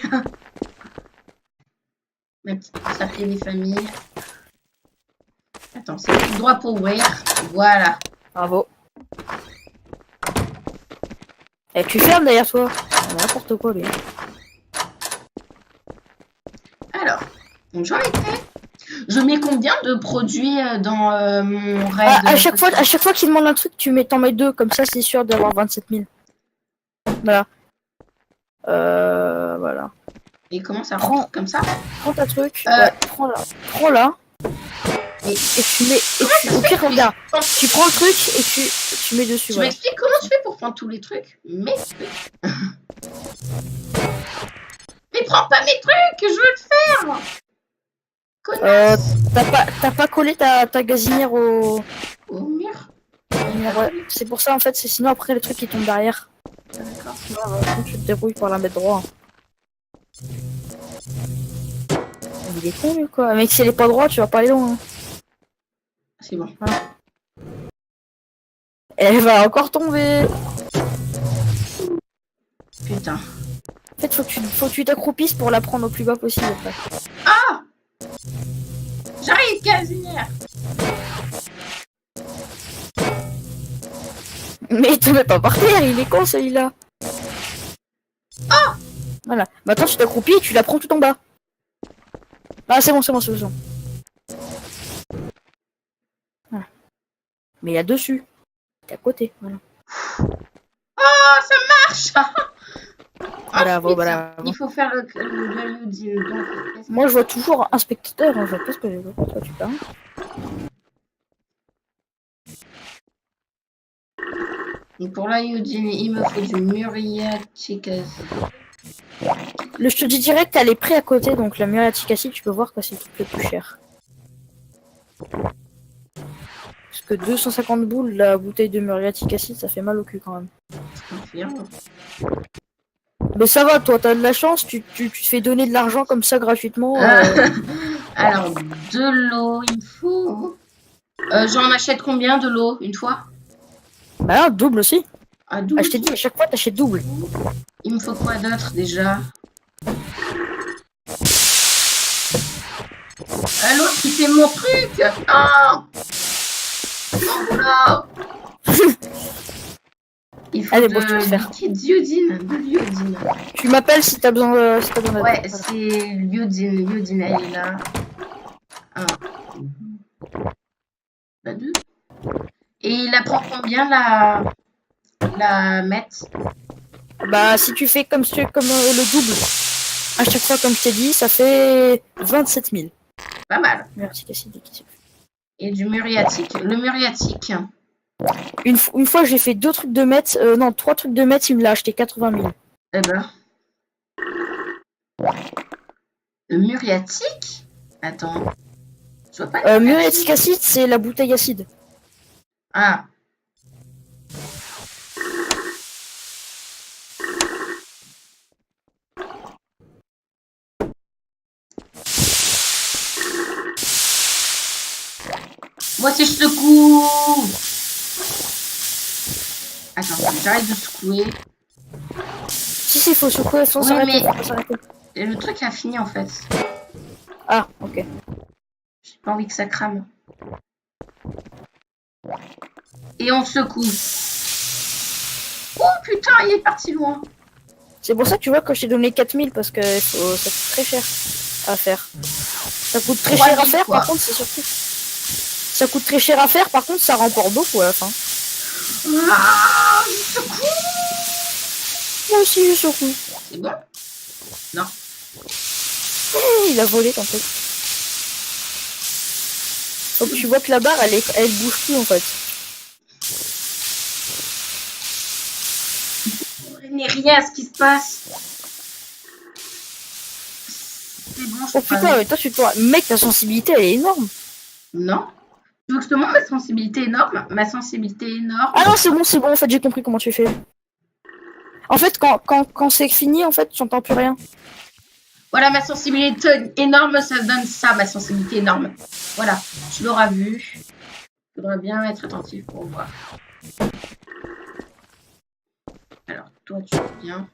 Ma petite course à pied des familles. Attends, c'est tout droit pour ouvrir. Voilà. Bravo. Et tu fermes derrière toi. N'importe quoi, lui. Alors, donc j'en étais. Je mets combien de produits dans mon raid À chaque fois qu'il demande un truc, t'en mets 2. Comme ça, c'est sûr d'avoir 27 000. Voilà. Voilà. Et comment ça rentre comme ça? Prends ta truc. Ouais, prends-la. Et tu mets. Au pire, regarde. Tu prends le truc et tu mets dessus. Tu m'expliques comment tu fais pour prendre tous les trucs? Mais prends pas mes trucs, je veux le faire. T'as pas collé ta gazinière au mur? Ouais, c'est pour ça en fait, c'est sinon après le truc il tombe derrière. D'accord. Tu te débrouilles pour la mettre droit. Il est con lui quoi. Mec, si elle est pas droite, tu vas pas aller loin. C'est bon. Ah. Elle va encore tomber. Putain. En fait, faut que tu t'accroupisses pour la prendre au plus bas possible après. Ah! J'arrive, gazinière. Mais il te met pas par terre, il est con celui-là. Ah! Voilà. Maintenant tu t'accroupis et tu la prends tout en bas. Ah c'est bon. Voilà. Mais il y a dessus. T'es à côté, voilà. Oh, ça marche. Bravo. Il faut faire le loading. Moi je vois toujours un spectateur, je vois pas ce que je vois. Toi tu parles. Et pour la Yudin, il me faut du muriaticacide. Je te dis direct, elle est près à côté, donc la muriaticacide, tu peux voir que c'est le plus cher. Parce que 250 boules, la bouteille de muriaticacide, ça fait mal au cul quand même. Mais ça va, toi, t'as de la chance, tu te fais donner de l'argent comme ça gratuitement. Alors, de l'eau, il faut... J'en achète combien de l'eau, une fois? Bah, double aussi. Ah, double. Ah, je t'ai dit, à chaque fois, t'achètes double. Il me faut quoi d'autre, déjà? L'autre qui fait mon truc. Ah, non, voilà. Il faut allez, de bon, je te le faire. l'iodine. Tu m'appelles si t'as besoin de... Ouais, voilà. C'est l'iodine, elle est là. 1, 2. Et il apprend combien la mettre? Bah, si tu fais comme le double. À chaque fois, comme je t'ai dit, ça fait 27 000. Pas mal. Muriatique acide. Et du muriatique. Le muriatique. Une fois, j'ai fait 2 trucs de mètres. Non, 3 trucs de mètres, il me l'a acheté 80 000. Eh ben. Le muriatique? Attends. Tu vois pas le Muriatique acide, c'est la bouteille acide. Ah. Moi, si je secoue. Attends, j'arrête de secouer. Si, faut secouer, faut s'arrêter. Le truc a fini en fait. Ah, ok. J'ai pas envie que ça crame. Et on secoue. Oh putain, il est parti loin. C'est pour ça que tu vois que je t'ai donné 4000 parce que ça coûte très cher à faire. Ça coûte très cher à faire, par contre, c'est surtout. Ça coûte très cher à faire, par contre, ça remporte beaucoup à la fin. Ah, je secoue. Moi aussi, je secoue. C'est bon? Non. Il a volé, en fait. Donc tu vois que la barre, elle bouge plus, en fait. Il n'est rien à ce qui se passe. C'est bon, je oh putain, mais toi, mec, ta sensibilité, elle est énorme. Non. Tu veux que je te montre ma sensibilité énorme? Ma sensibilité énorme. Ah non, c'est bon, en fait, j'ai compris comment tu fais. En fait, quand c'est fini, en fait, j'entends plus rien. Voilà, ma sensibilité énorme, ça donne ça, ma sensibilité énorme. Voilà, tu l'auras vu. Il faudra bien être attentif pour voir. Alors, toi, tu viens.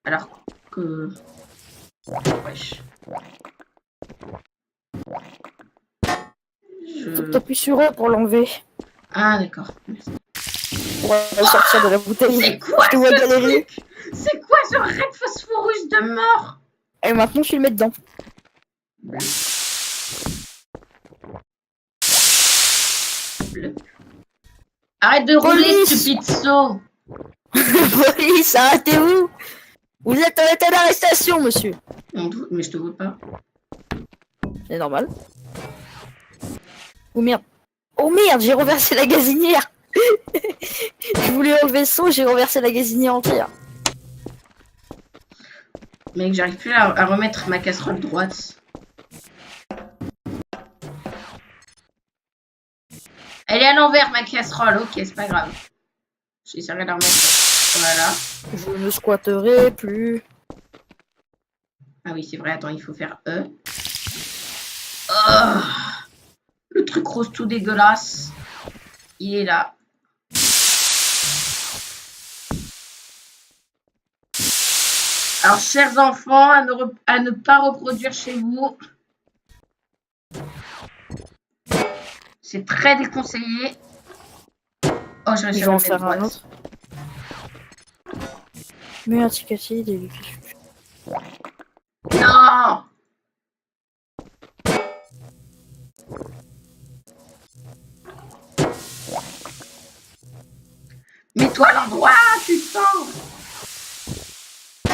Alors que... Wesh. Faut que t'appuies sur eux pour l'enlever. Ah, d'accord. Merci. Pour sortir de la bouteille. C'est quoi ce truc? C'est quoi ce red phosphorus de mort? Et maintenant, tu le mets dedans. Bleu. Arrête de rouler, stupide saut. Police, arrêtez-vous. Vous êtes en état d'arrestation, monsieur. Mais je te vois pas. C'est normal. Oh merde. Oh merde, j'ai renversé la gazinière. Je voulais enlever le son, j'ai renversé la gazinière entière. Mec, j'arrive plus à remettre ma casserole droite. Elle est à l'envers, ma casserole. Ok, c'est pas grave. J'essaierai de la remettre. Voilà. Je ne squatterai plus. Ah oui, c'est vrai. Attends, il faut faire E. Oh, le truc rose tout dégueulasse. Il est là. Alors, chers enfants, à ne pas reproduire chez vous. C'est très déconseillé. Oh, je vais en faire un autre. Mais un ticati, des non. Mets-toi à l'endroit, putain.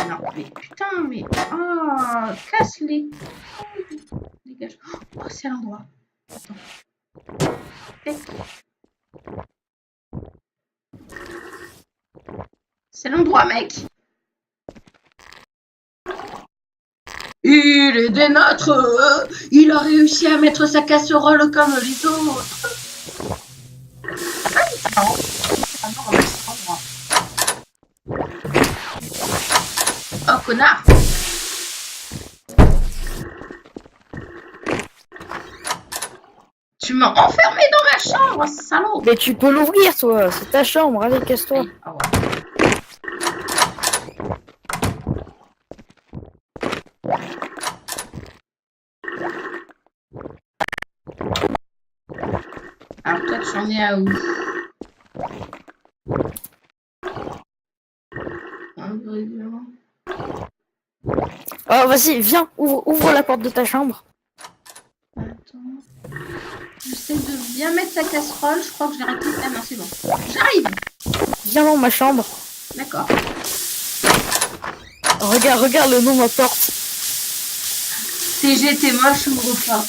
Non, mais putain, mais... Oh, casse-les. Dégage. Oh, c'est l'endroit. Attends. C'est l'endroit, mec. Il est des nôtres. Il a réussi à mettre sa casserole comme les autres. Oh, connard. Tu m'as enfermé dans ma chambre, salaud. Mais tu peux l'ouvrir, toi. C'est ta chambre. Allez, casse-toi. Ah ouais. Alors toi, tu en es à où? Oh, vas-y, viens. Ouvre la porte de ta chambre. Attends. Viens mettre sa casserole, je crois que je l'ai récupéré. Ah non, c'est bon. J'arrive. Viens dans ma chambre. D'accord. Regarde le nom de ma porte. CG, t'es moche, ouvre pas.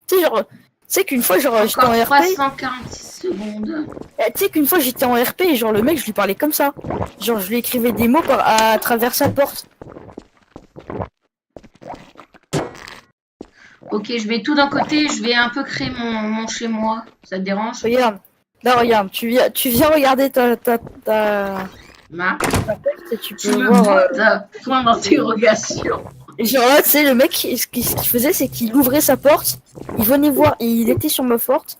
Tu sais, genre, tu sais qu'une fois, genre, j'étais en Encore RP. 346 secondes. Tu sais qu'une fois, j'étais en RP et genre, le mec, je lui parlais comme ça. Genre, je lui écrivais des mots à travers sa porte. Ok, je vais tout d'un côté, je vais un peu créer mon chez moi. Ça te dérange? Regarde. Là, regarde, tu viens regarder ta Ma. porte et tu Tu peux me voir. boudes, point d'interrogation. Et genre là, tu sais, le mec, ce qu'il faisait, c'est qu'il ouvrait sa porte, il venait voir, il était sur ma porte,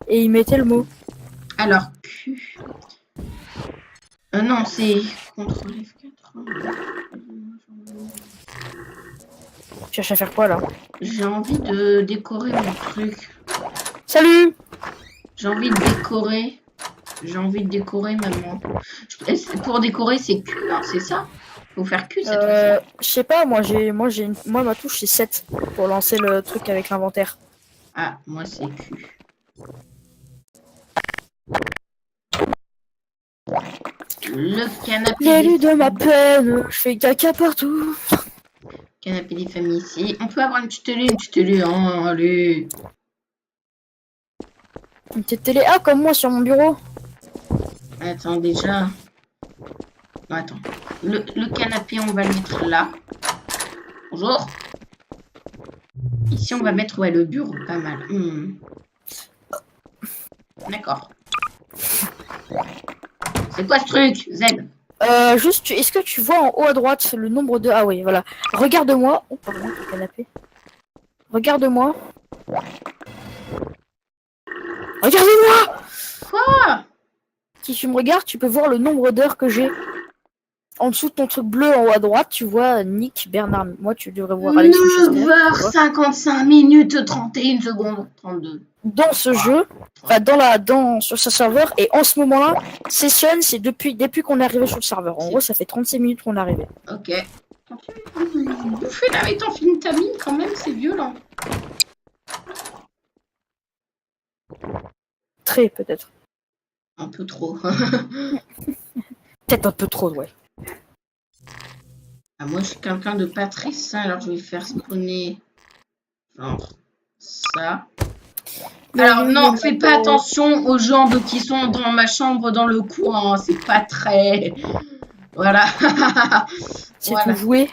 et il mettait le mot. Alors, Q. Non, c'est CTRL F4. Tu cherches à faire quoi, là? J'ai envie de décorer mon truc. Salut! J'ai envie de décorer. J'ai envie de décorer, maman. Pour décorer, c'est Q, hein, c'est ça? Faut faire Q cette fois-ci. Je sais pas, moi, ma touche, c'est 7 pour lancer le truc avec l'inventaire. Ah, moi, c'est Q. Le canapé. L'élu de ma peine, je fais caca partout. Canapé des familles ici. On peut avoir une petite télé, hein, allez. Une petite télé, ah, comme moi sur mon bureau. Attends, déjà. Attends. Le canapé, on va le mettre là. Bonjour. Ici, on va mettre le bureau. Pas mal. D'accord. C'est quoi ce truc, Z? Juste, est-ce que tu vois en haut à droite le nombre de... Ah oui, voilà. Regarde-moi. Oh, pardon, le canapé. Regarde-moi. Regarde-moi! Quoi? Si tu me regardes, tu peux voir le nombre d'heures que j'ai. En dessous de ton truc bleu en haut à droite, tu vois Nick Bernard. Moi, tu devrais voir Alex Winchester. 9h55 minutes 31 secondes 32. Dans ce jeu, enfin sur ce serveur, et en ce moment-là, Session, c'est depuis qu'on est arrivé sur le serveur. En gros, ça fait 36 minutes qu'on est arrivé. Ok. Bouffer là avec ton film Tamil quand même, c'est violent. Très, peut-être. Un peu trop. Peut-être un peu trop, ouais. Ah, moi, je suis quelqu'un de pas très sain, alors je vais faire spawner genre ça. Alors non, fais pas attention aux jambes qui sont dans ma chambre dans le coin, c'est pas très... Voilà. C'est tout joué.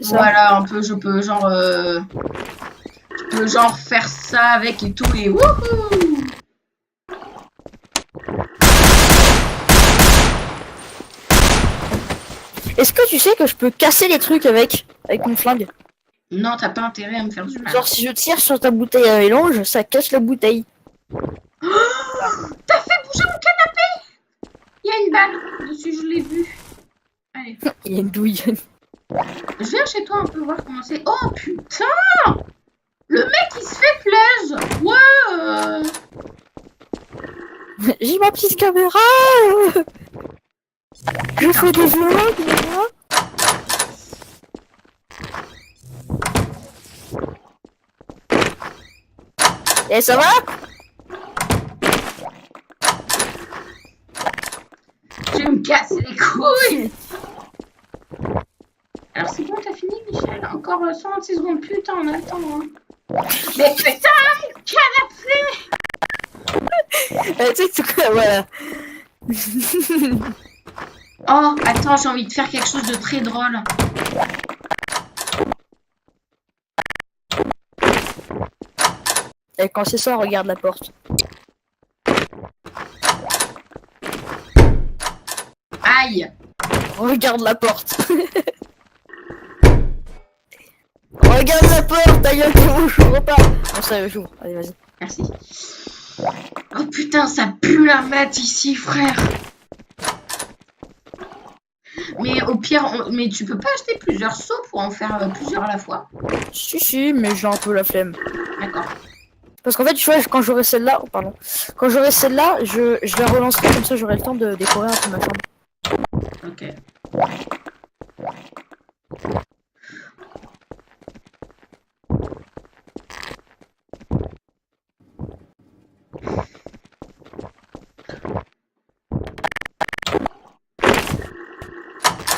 Voilà, un peu, je peux genre faire ça avec et tout et wouhou. Est-ce que tu sais que je peux casser les trucs avec mon flingue? Non, t'as pas intérêt à me faire du mal. Genre si je tire sur ta bouteille à mélange, ça cache la bouteille. Oh, t'as fait bouger mon canapé. Il y a une balle dessus, je l'ai vu. Allez. Il y a une douille. Je viens chez toi un peu voir comment c'est. Oh putain! Le mec il se fait plaisir. Ouais. J'ai ma petite caméra. Je fais des vlogs, moi. Et ça va? Je vais me casser les couilles. Alors c'est bon, t'as fini Michel? Encore 126 secondes, putain on a le temps hein. Mais putain canapé. Tu sais quoi, voilà. Oh attends, j'ai envie de faire quelque chose de très drôle. Et quand c'est ça, regarde la porte. Aïe. Regarde la porte. Regarde la porte, ta gueule, comment j'ouvre pas. Non, ça j'ouvre. Allez, vas-y. Merci. Oh putain, ça pue la mat ici, frère. Mais au pire, mais tu peux pas acheter plusieurs seaux pour en faire plusieurs à la fois. Si, mais j'ai un peu la flemme. D'accord. Parce qu'en fait, tu vois, quand j'aurai celle-là, oh, pardon, quand j'aurai celle-là, je la relancerai comme ça, j'aurai le temps de décorer un peu ma chambre. Ok. Ok.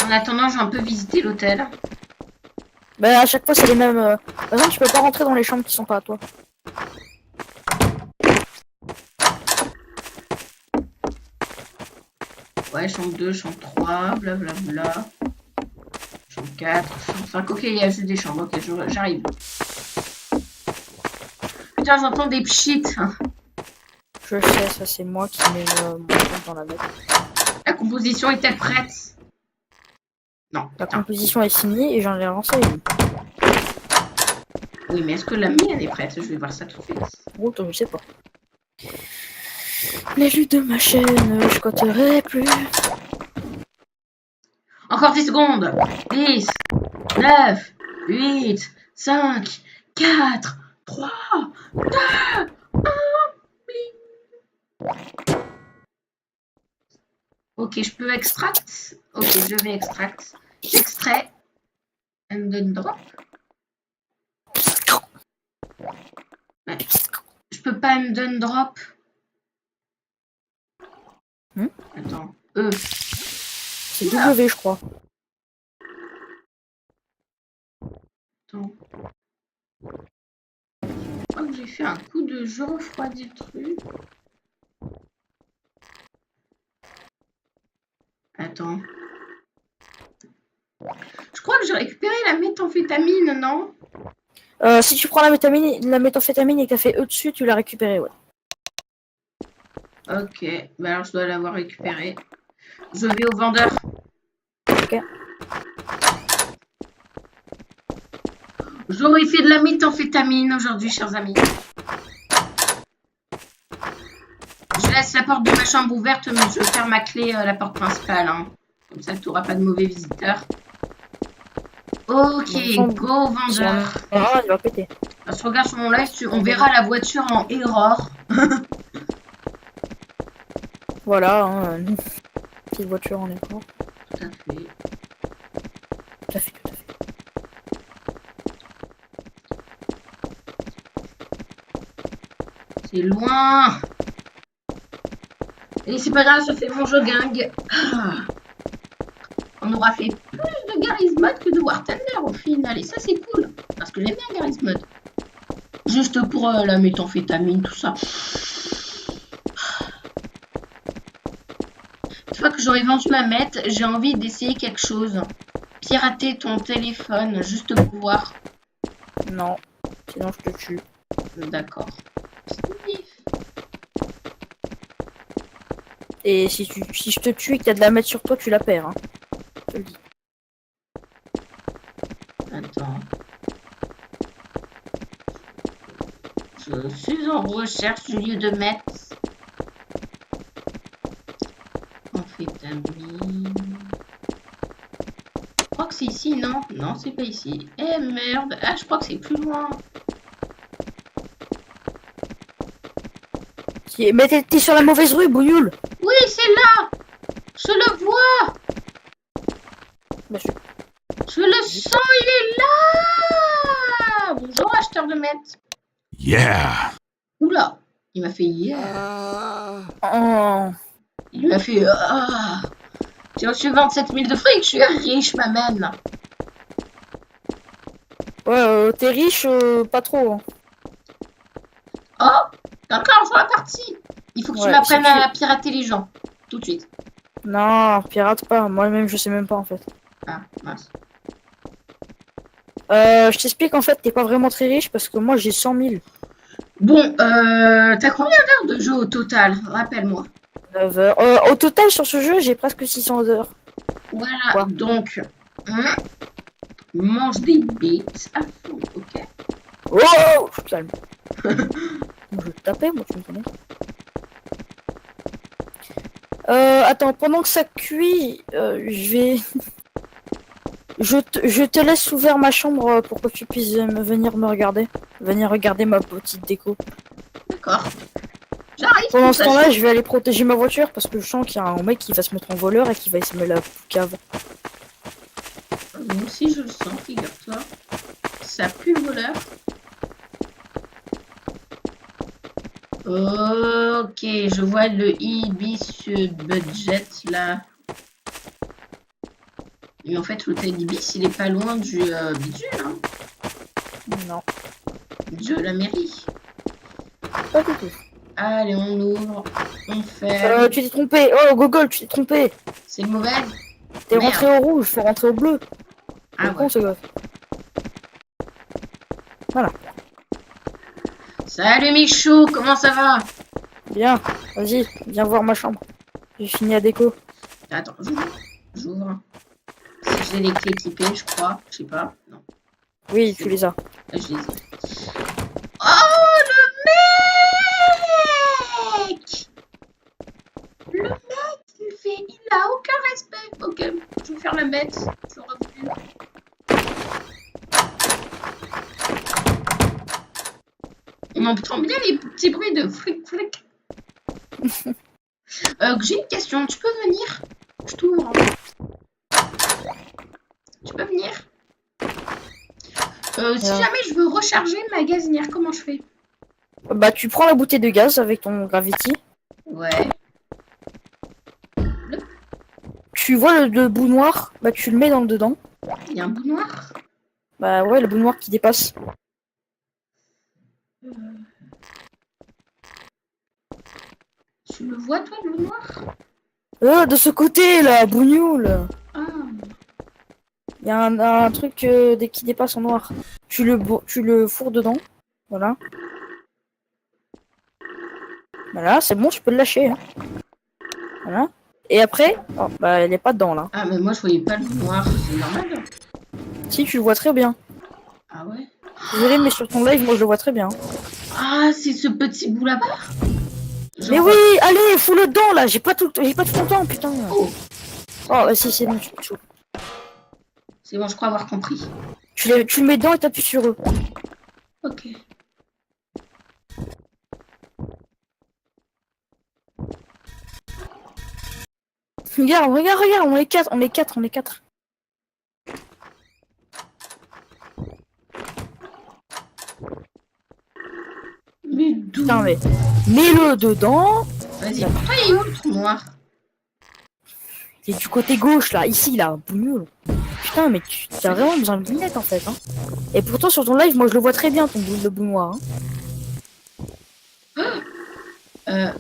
En attendant, j'ai un peu visité l'hôtel. Bah à chaque fois c'est les mêmes. Par exemple, tu peux pas rentrer dans les chambres qui sont pas à toi. Ouais, chambre 2, chambre 3, blablabla. Chambre 4, chambre 5. Ok, il y a juste des chambres. Ok, j'arrive. Putain, j'entends des pchits. Je sais, ça c'est moi qui mets mon compte dans la note. La composition est-elle prête? Non. La Putain. composition est finie et j'en ai lancé une. Oui, mais est-ce que la mienne est prête? Je vais voir ça tout de suite. Gros, je sais pas. Les vues de ma chaîne, je compterai plus. Encore 10 secondes. 10, 9, 8, 5, 4, 3, 2, 1. Ok, je peux extract. Ok, je vais extract. J'extrais. And then drop. Ouais. Je peux pas and then drop. Attends. C'est W, je crois. Attends. Je crois que j'ai fait un coup de jeu refroidi le truc. Attends. Je crois que j'ai récupéré la méthamphétamine, non? Si tu prends la méthamphétamine et que t'as fait E dessus, tu l'as récupérée, ouais. Ok, bah alors je dois l'avoir récupéré. Je vais au vendeur. Ok. J'aurais fait de la méthamphétamine aujourd'hui, chers amis. Je laisse la porte de ma chambre ouverte, mais je ferme ma clé la porte principale. Hein. Comme ça, tu n'auras pas de mauvais visiteurs. Ok, go vendeur. Ah, il va péter. Alors, si tu regardes sur mon live, on verra la voiture en error. Voilà, hein, petite voiture en écran. Tout à fait. Tout à fait, tout à fait. C'est loin. Et c'est pas grave, je fais mon jogging. Ah. On aura fait plus de Garry's Mod que de War Thunder au final. Et ça, c'est cool. Parce que j'aime bien Garry's Mod. Juste pour la méthamphétamine, tout ça. Une fois que j'aurai vendu ma meth, j'ai envie d'essayer quelque chose. Pirater ton téléphone, juste pour voir. Non, sinon je te tue. D'accord. Et si je te tue et que t'as de la meth sur toi, tu la perds. Hein. Je te le dis. Attends. Je suis en recherche du lieu de meth. Amphétamine. Je crois que c'est ici, non? Non, c'est pas ici. Eh merde. Ah, je crois que c'est plus loin. Mais t'es sur la mauvaise rue, Bougnoul. Oui, c'est là. Je le vois. Bah, Je le sens, il est là. Bonjour, acheteur de meth. Yeah. Oula, il m'a fait yeah. Oh. Il m'a fait ah. J'ai reçu 27 000 de fric, je suis riche, ma mène. Ouais, t'es riche, pas trop. Hein. Oh, d'accord, je vois la partie. Il faut que tu m'apprennes à pirater les gens. Tout de suite. Non, pirate pas. Moi-même, je sais même pas en fait. Ah, mince. Je t'explique en fait, t'es pas vraiment très riche parce que moi j'ai 100 000. Bon, t'as combien d'heures de jeu au total? Rappelle-moi. 9 heures. Au total sur ce jeu, j'ai presque 600 heures. Voilà, quoi. Donc, mange des bites à fond, ok? Oh, je suis calme. Je vais te taper, moi, tu me connais. Attends, pendant que ça cuit, je vais... Je te laisse ouvrir ma chambre pour que tu puisses venir me regarder. Venir regarder ma petite déco. D'accord. J'arrive. Pendant ce temps-là, je vais aller protéger ma voiture parce que je sens qu'il y a un mec qui va se mettre en voleur et qui va essayer de me la cave. Moi aussi, je le sens, figure-toi. Ça pue le voleur. Ok, je vois le Ibis budget là. Mais en fait, l'hôtel Ibis, il est pas loin du bidule, hein. Non. De la mairie. Pas du tout. Allez, on ouvre, on ferme. Tu t'es trompé. Oh, Gogol, tu t'es trompé. C'est une mauvaise. T'es Merde. rentré au rouge, faut rentrer au bleu. Ah Con, ouais. ce gosse. Voilà. Salut Michou, comment ça va? Bien. Vas-y, viens voir ma chambre. J'ai fini à déco. Attends, j'ouvre. Si j'ai les clés équipées, je crois. Je sais pas. Non. Oui, tu les as. Là, je les ai. Oh, le mec! Le mec, il a aucun respect. Ok, je vais faire la bête. Je refuse. On entend bien les petits bruits de flic flic. J'ai une question. Tu peux venir? Je t'ouvre. Tu peux venir? Si jamais je veux recharger ma gazinière, comment je fais? Bah, tu prends la bouteille de gaz avec ton Gravity. Ouais. Tu vois le bout noir? Bah, tu le mets dans le dedans. Il y a un bout noir. Bah, ouais, le bout noir qui dépasse. Tu le vois, toi, le bout noir? De ce côté, là, bougnoule. Ah. Il y a un truc qui dépasse en noir. Tu le fourres dedans. Voilà. Voilà, c'est bon, je peux le lâcher. Hein. Voilà. Et après, oh, bah, elle est pas dedans, là. Ah, mais moi, je voyais pas le bout noir. C'est normal. Si, tu le vois très bien. Ah ouais? Désolé, mais sur ton live, moi, je le vois très bien. Ah, c'est ce petit bout là-bas? Mais oui, allez, fous-le dedans, là. J'ai pas tout ton temps, putain. Oh, Oh, si, c'est bon, tu c'est bon, je crois avoir compris. Tu le mets dedans et t'appuies sur eux. Ok. Regarde, on est quatre. Mais d'où? Putain, mais mets-le dedans. Vas-y, pourquoi il est où le trou noir? Il est du côté gauche, là, ici, là, bougnoule. Putain, mais tu as vraiment besoin de lunettes, en fait, hein. Et pourtant, sur ton live, moi, je le vois très bien, le bout noir, hein.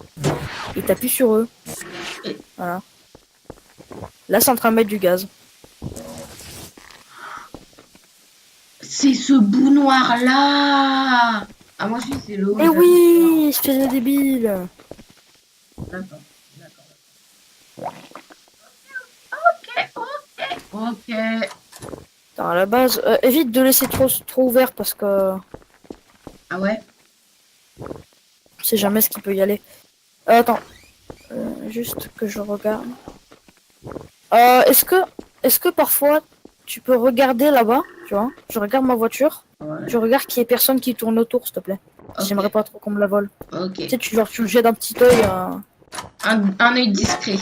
Et t'appuies sur eux. Voilà. Là, c'est en train de mettre du gaz. C'est ce bout noir là. Ah, moi je dis c'est l'eau. Eh oui, espèce de débile. D'accord. Ok. Attends, à la base, évite de laisser trop ouvert parce que Ah ouais? on sait jamais ce qui peut y aller. Attends, juste que je regarde. Est-ce que parfois tu peux regarder là-bas, tu vois? Je regarde ma voiture. Ouais. Je regarde qu'il y ait personne qui tourne autour, s'il te plaît. Okay. J'aimerais pas trop qu'on me la vole. Ok. Tu sais, tu le jettes d'un petit œil. Un œil discret.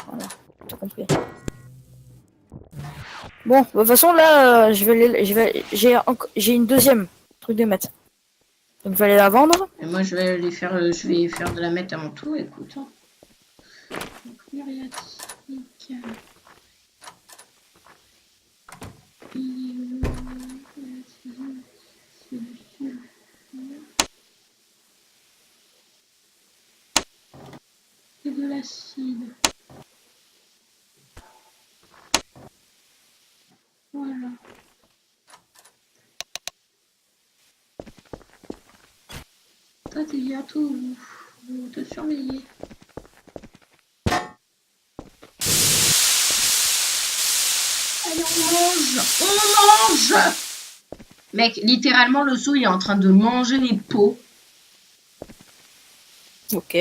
Voilà, t'as compris. Bon, de toute façon là, j'ai une deuxième truc de mettre. Donc je vais aller la vendre. Et moi je vais faire de la mettre à mon tour. Écoute. Et de l'acide. Voilà. Toi, t'es bientôt te surveiller. Allez, on mange. Mec, littéralement, le seau, il est en train de manger les pots. Ok.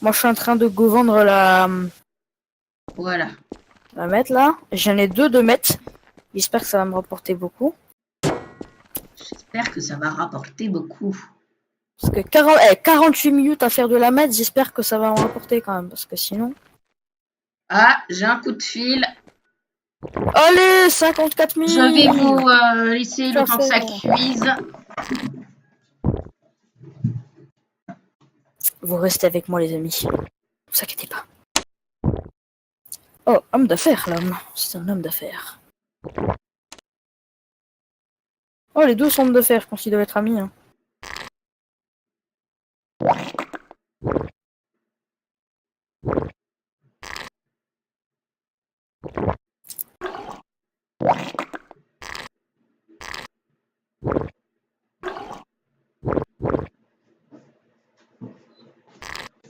Moi, je suis en train de go vendre Voilà. la mettre là. J'en ai deux de mettre. J'espère que ça va me rapporter beaucoup. J'espère que ça va rapporter beaucoup. Parce que 48 minutes à faire de la maths, j'espère que ça va en rapporter quand même, parce que sinon... Ah, j'ai un coup de fil. Allez, 54 000. Je vais vous laisser le temps que ça cuise. Vous restez avec moi, les amis. Ne vous inquiétez pas. Oh, homme d'affaires, l'homme. C'est un homme d'affaires. Oh, les deux sont hommes d'affaires, je pense qu'ils doivent être amis. Hein.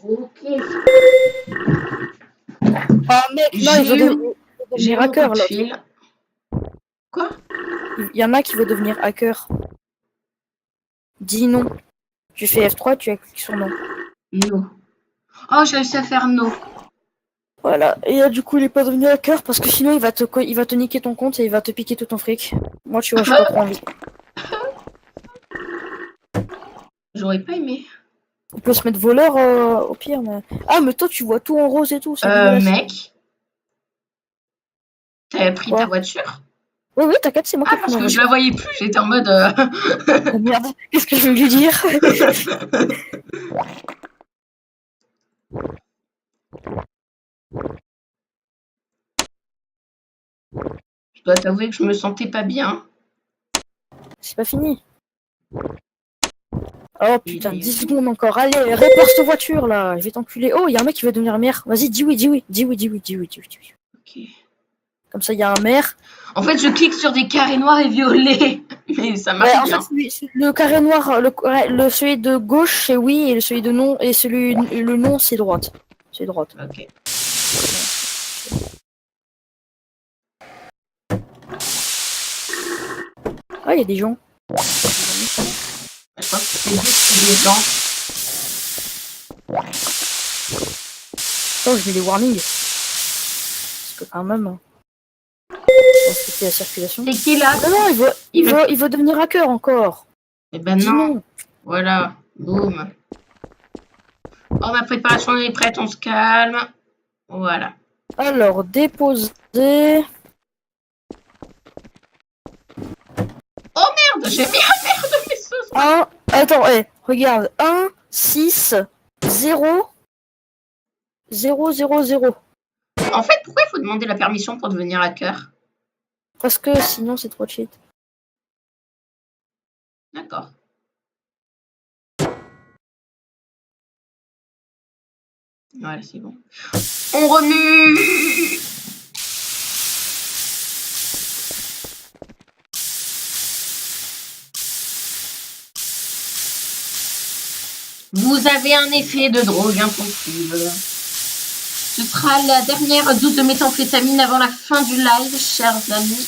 Ok. Oh mec, non, il veut devenir hacker, là. Quoi? Il y en a qui veut devenir hacker. Dis non. Tu fais F3, tu cliques sur non. No. Oh, j'ai réussi à faire no. Voilà, et du coup il est pas devenu hacker parce que sinon il va te niquer ton compte et il va te piquer tout ton fric. Moi tu vois, j'ai pas trop envie. J'aurais pas aimé. On peut se mettre voleur au pire, mais... Ah, mais toi tu vois tout en rose et tout, c'est mec. T'as pris ta voiture? Oui, oui, t'inquiète, c'est moi qui ai pris parce ma que je la voyais plus, j'étais en mode... Oh merde, qu'est-ce que je veux lui dire? Je dois t'avouer que je me sentais pas bien. C'est pas fini. Oh putain, 10 secondes encore. Allez, répare cette voiture là, je vais t'enculer. Oh, il y a un mec qui veut devenir maire. Vas-y, dis oui, dis oui, dis oui, dis oui, dis oui, dis oui, dis oui. Ok. Comme ça, il y a un maire. En fait, je clique sur des carrés noirs et violets. Mais ça marche bien. En fait, le carré noir, celui de gauche, c'est oui, et celui de non, et le non, c'est droite. C'est droite. Ok. Ah, il y a des gens. Je pense que c'est des gens. Attends, je mets des warnings. Parce que quand même... C'était la circulation. C'est qui là? Non, il veut devenir hacker encore. Eh ben non. Voilà. Boum. Oh, ma préparation est prête, on se calme. Voilà. Alors, déposer... Oh merde, j'ai mis un merde mais ce... Attends, regarde. 1, 6, 0, 0, 0, 0. En fait, pourquoi il faut demander la permission pour devenir hacker? Parce que sinon, c'est trop cheat. D'accord. Voilà, c'est bon. On remue. Vous avez un effet de drogue impossible. Ce sera la dernière dose de méthamphétamine avant la fin du live, chers amis.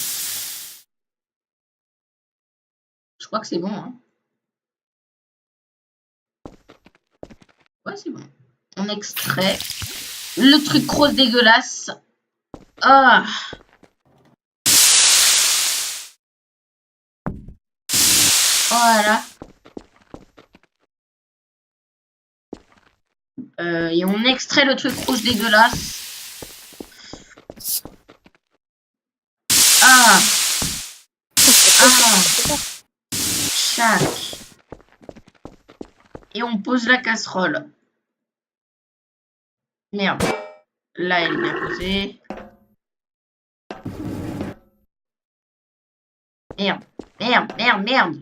Je crois que c'est bon. Hein. Ouais, c'est bon. On extrait. Le truc rose dégueulasse. Ah. Voilà. Et on extrait le truc rouge dégueulasse. Ah. Ah. Chac. Et on pose la casserole. Merde. Là, elle est bien posée. Merde. Merde, merde, merde.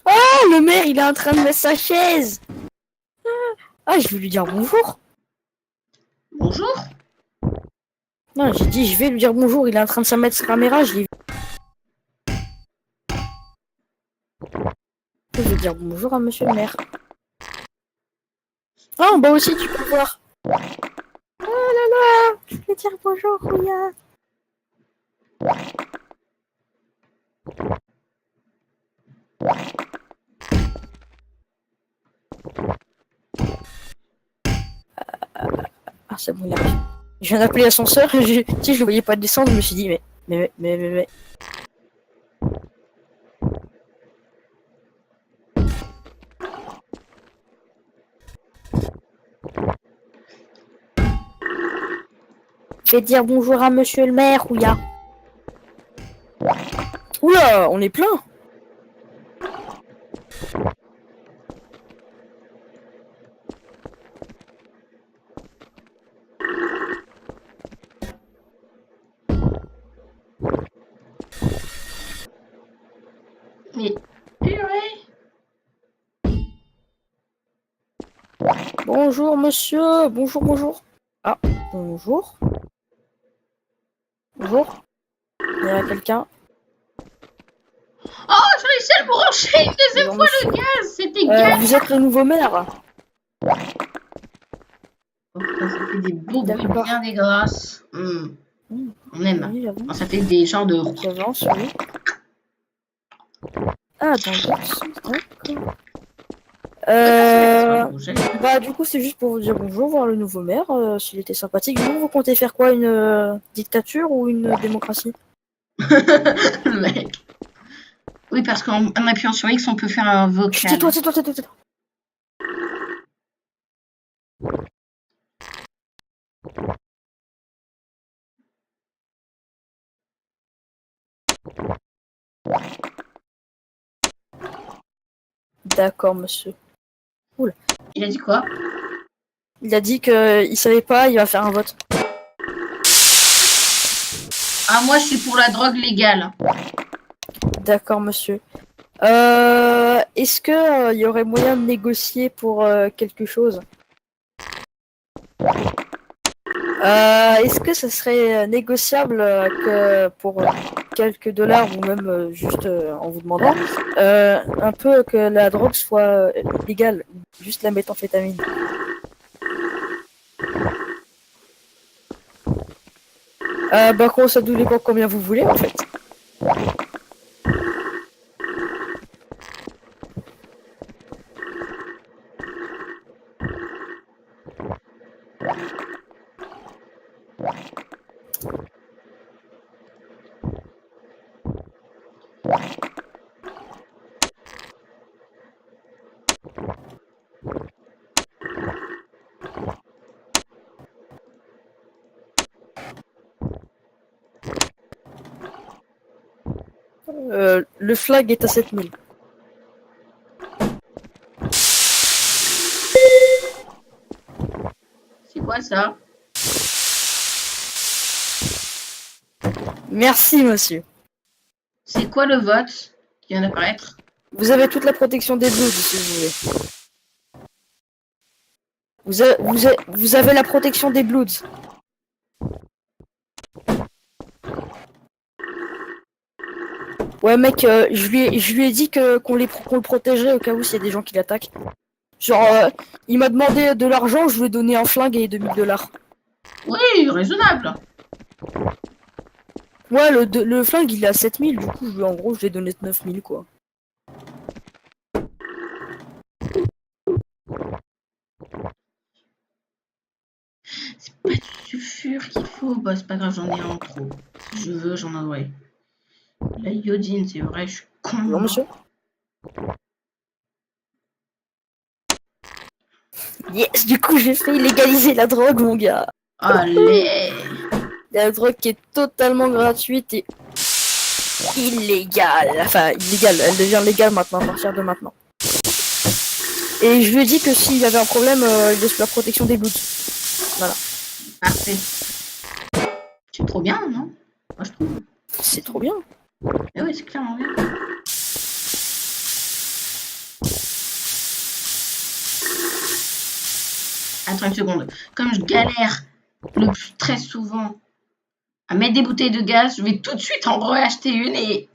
Oh, le maire, il est en train de mettre sa chaise. Ah, je vais lui dire bonjour. Bonjour. Non, j'ai dit, je vais lui dire bonjour. Il est en train de se mettre sa caméra, je l'ai vu. Je vais dire bonjour à monsieur le maire. Ah, bah aussi, tu peux voir. Oh là là, je vais dire bonjour, regarde. Ah, c'est bon, il arrive. Je viens d'appeler l'ascenseur et je le voyais pas descendre, je me suis dit mais. Faites dire bonjour à monsieur le maire, Ouya. Oula, on est plein. Mais purée. Bonjour monsieur, bonjour. Ah, bonjour. Bonjour. Il y a quelqu'un. Oh, j'ai réussi à le brancher une deuxième Bonjour, fois monsieur. le gaz. C'était gaz. Vous êtes le nouveau maire. Oh, putain, ça fait des beaux bruits D'accord. bien dégueulasses. On aime. Oui, j'avoue. Oh, ça fait des genres de... J'avance, oui. Ah, dans l'autre sens, d'accord. Bah du coup c'est juste pour vous dire bonjour, voir le nouveau maire, s'il était sympathique. Vous comptez faire quoi, une dictature ou une démocratie? Le mec. Oui, parce qu'en appuyant sur X, on peut faire un vocal. Tais-toi. D'accord, monsieur. Oula. Il a dit quoi? Il a dit qu'il savait pas, il va faire un vote. Ah, moi, je suis pour la drogue légale. D'accord, monsieur. Est-ce que il y aurait moyen de négocier pour quelque chose? Est-ce que ça serait négociable que pour quelques dollars ou même juste en vous demandant un peu que la drogue soit légale, juste la méthamphétamine? Bah quoi, ça nous dépend combien vous voulez en fait. Le flag est à 7000. C'est quoi ça? Merci monsieur. C'est quoi le vote qui vient d'apparaître? Vous avez toute la protection des Bloods si vous voulez. Vous avez la protection des Bloods. Ouais mec, je lui ai dit qu'on le protégeait au cas où s'il y a des gens qui l'attaquent. Genre, il m'a demandé de l'argent, je lui ai donné un flingue et 2000 $. Oui, raisonnable. Ouais, le flingue il est à 7000, du coup, en gros, je lui ai donné 9000 quoi. C'est pas du sulfure qu'il faut. Bah, c'est pas grave, j'en ai un en trop. Si je veux, j'en aurai. La iodine, c'est vrai, je suis con. Bonjour monsieur. Yes, du coup, j'ai fait illégaliser la drogue, mon gars. Allez. La drogue qui est totalement gratuite et illégale. Enfin, illégale, elle devient légale maintenant, à partir de maintenant. Et je lui ai dit que s'il y avait un problème, il laisse la protection des Bloods. Voilà. Parfait. C'est trop bien, non? Moi, je trouve. C'est trop bien. Eh oui, c'est clairement bien. Attends une seconde. Comme je galère très souvent à mettre des bouteilles de gaz, je vais tout de suite en reacheter une et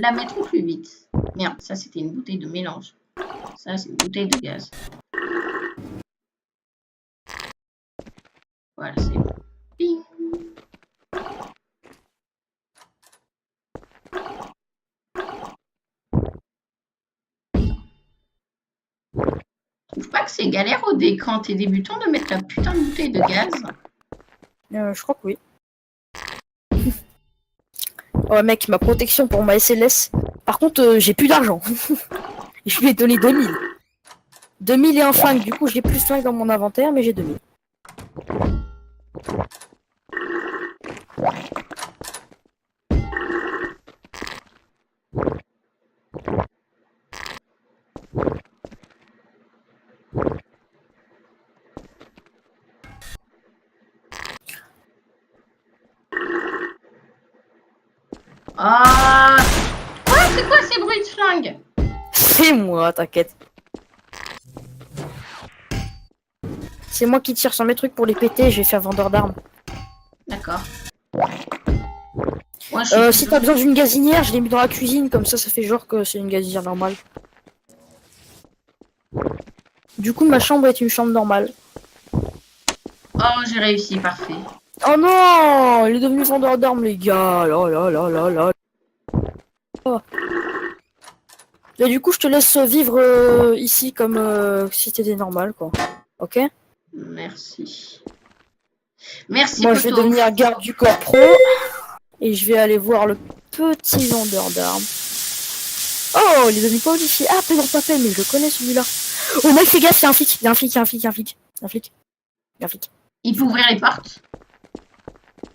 la mettre au plus vite. Merde, ça c'était une bouteille de mélange. Ça c'est une bouteille de gaz. Voilà, c'est bon. Ping. Trouve pas que c'est galère au dé quand t'es débutant de mettre la putain de bouteille de gaz? Je crois que oui. Ouais mec, ma protection pour ma SLS. Par contre, j'ai plus d'argent. Je lui ai donné 2000. 2000 et un flingue, du coup j'ai plus 5 dans mon inventaire, mais j'ai 2000. Ah, ouais, c'est quoi ces bruits de flingue? C'est moi, t'inquiète. C'est moi qui tire sur mes trucs pour les péter, je vais faire vendeur d'armes. D'accord. Si t'as besoin d'une gazinière, je l'ai mis dans la cuisine, comme ça fait genre que c'est une gazinière normale. Du coup, ma chambre est une chambre normale. Oh, j'ai réussi, parfait. Oh non, il est devenu vendeur d'armes, les gars. Là, là, là, là, là. Oh. Et du coup, je te laisse vivre ici comme si t'étais normal, quoi. Ok? Merci. Merci, Moi, Poto. je vais devenir garde du corps pro. Et je vais aller voir le petit vendeur d'armes. Oh, il est devenu policier. Ah, Pedro Papel, mais je le connais celui-là. Oh mec, fais gaffe, il y a un flic. Il y a un flic, il y a un flic, il y a un flic. Il y a un flic. Il y a un flic. Il peut ouvrir les portes.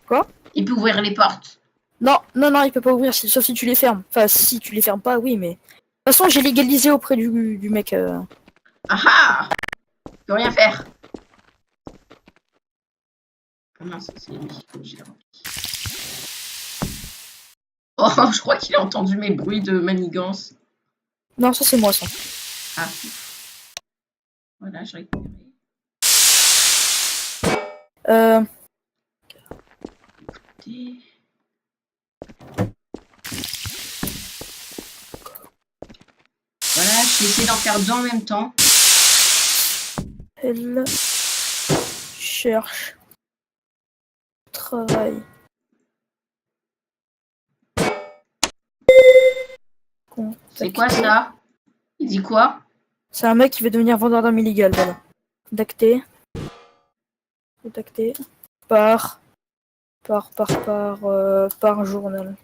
Quoi? Il peut ouvrir les portes. Non, non, non, il peut pas ouvrir, sauf si tu les fermes. Enfin, si tu les fermes pas, oui, mais... De toute façon, j'ai légalisé auprès du mec. Ah ah! Il peut rien faire. Ah mince, c'est lui que j'ai rempli. Oh, je crois qu'il a entendu mes bruits de manigance. Non, ça c'est moi, ça. Ah. Voilà, je récupère. Écoutez. Voilà, je vais essayer d'en faire deux en même temps. Elle cherche travail. C'est quoi ça? Il dit quoi? C'est un mec qui veut devenir vendeur d'armes illégal, voilà. Contacter. Contacter. Par journal.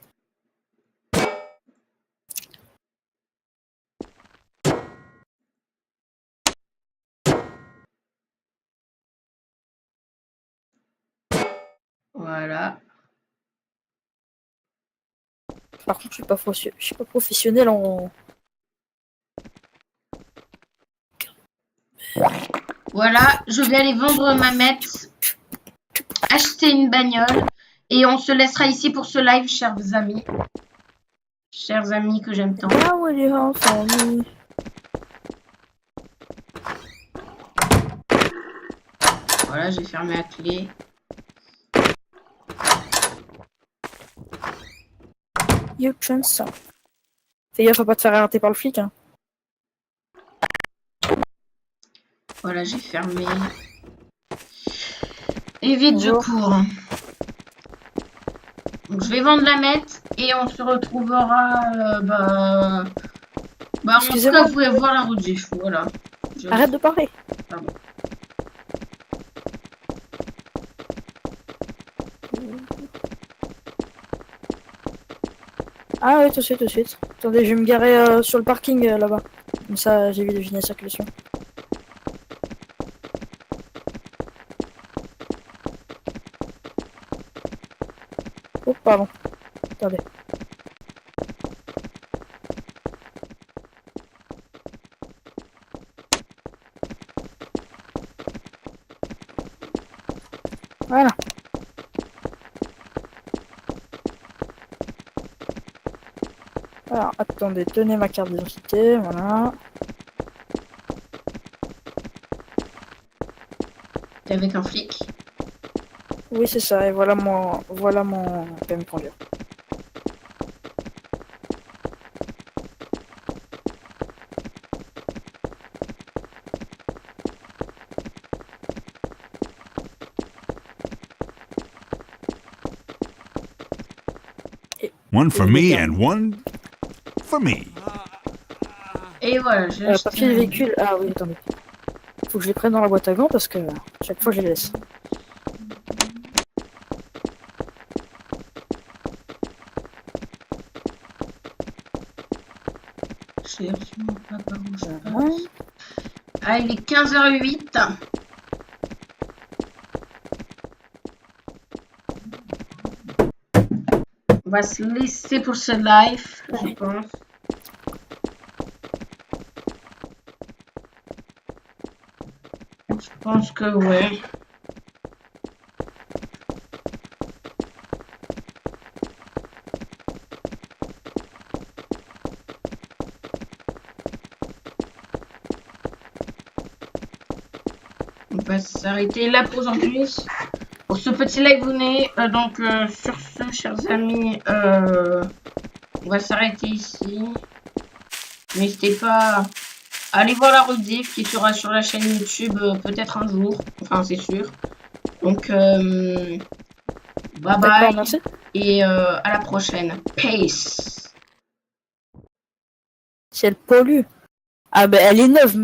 Voilà. Par contre, je suis pas professionnel en... Voilà, je vais aller vendre ma mette, acheter une bagnole, et on se laissera ici pour ce live, chers amis. Chers amis que j'aime tant. Ah ouais, les enfants, oui. Voilà, j'ai fermé la clé. You chance. Fais gaffe à pas te faire arrêter par le flic, hein. Voilà, j'ai fermé. Et vite, je cours. Donc, je vais vendre la mette et on se retrouvera. En tout cas, vous pouvez voir la route, j'ai fou. Voilà. Arrête de parler. Pardon. Ah ouais, tout de suite, tout de suite. Attendez, je vais me garer sur le parking là-bas. Comme ça, j'évite de gêner la circulation. Oh, pardon. Attendez. Voilà. Alors, attendez, tenez ma carte d'identité, voilà. T'es avec un flic? Oui, c'est ça, et voilà mon permis de conduire. One for me and one for me. Et voilà, je papier de véhicule. Ah oui, attendez. Faut que je les prenne dans la boîte à gants parce que chaque fois je les laisse. chercher absolument pas par où je passe. Ah, il est 15h08. On va se laisser pour ce live, je pense. Je pense que ouais. On va s'arrêter là pour aujourd'hui. Pour ce petit live venez. Donc sur ce, chers amis, on va s'arrêter ici. N'hésitez pas à aller voir la rediff qui sera sur la chaîne YouTube peut-être un jour. Enfin, c'est sûr. Donc, bye bye. Et à la prochaine. Peace. Si elle pollue. Ah ben elle est neuve.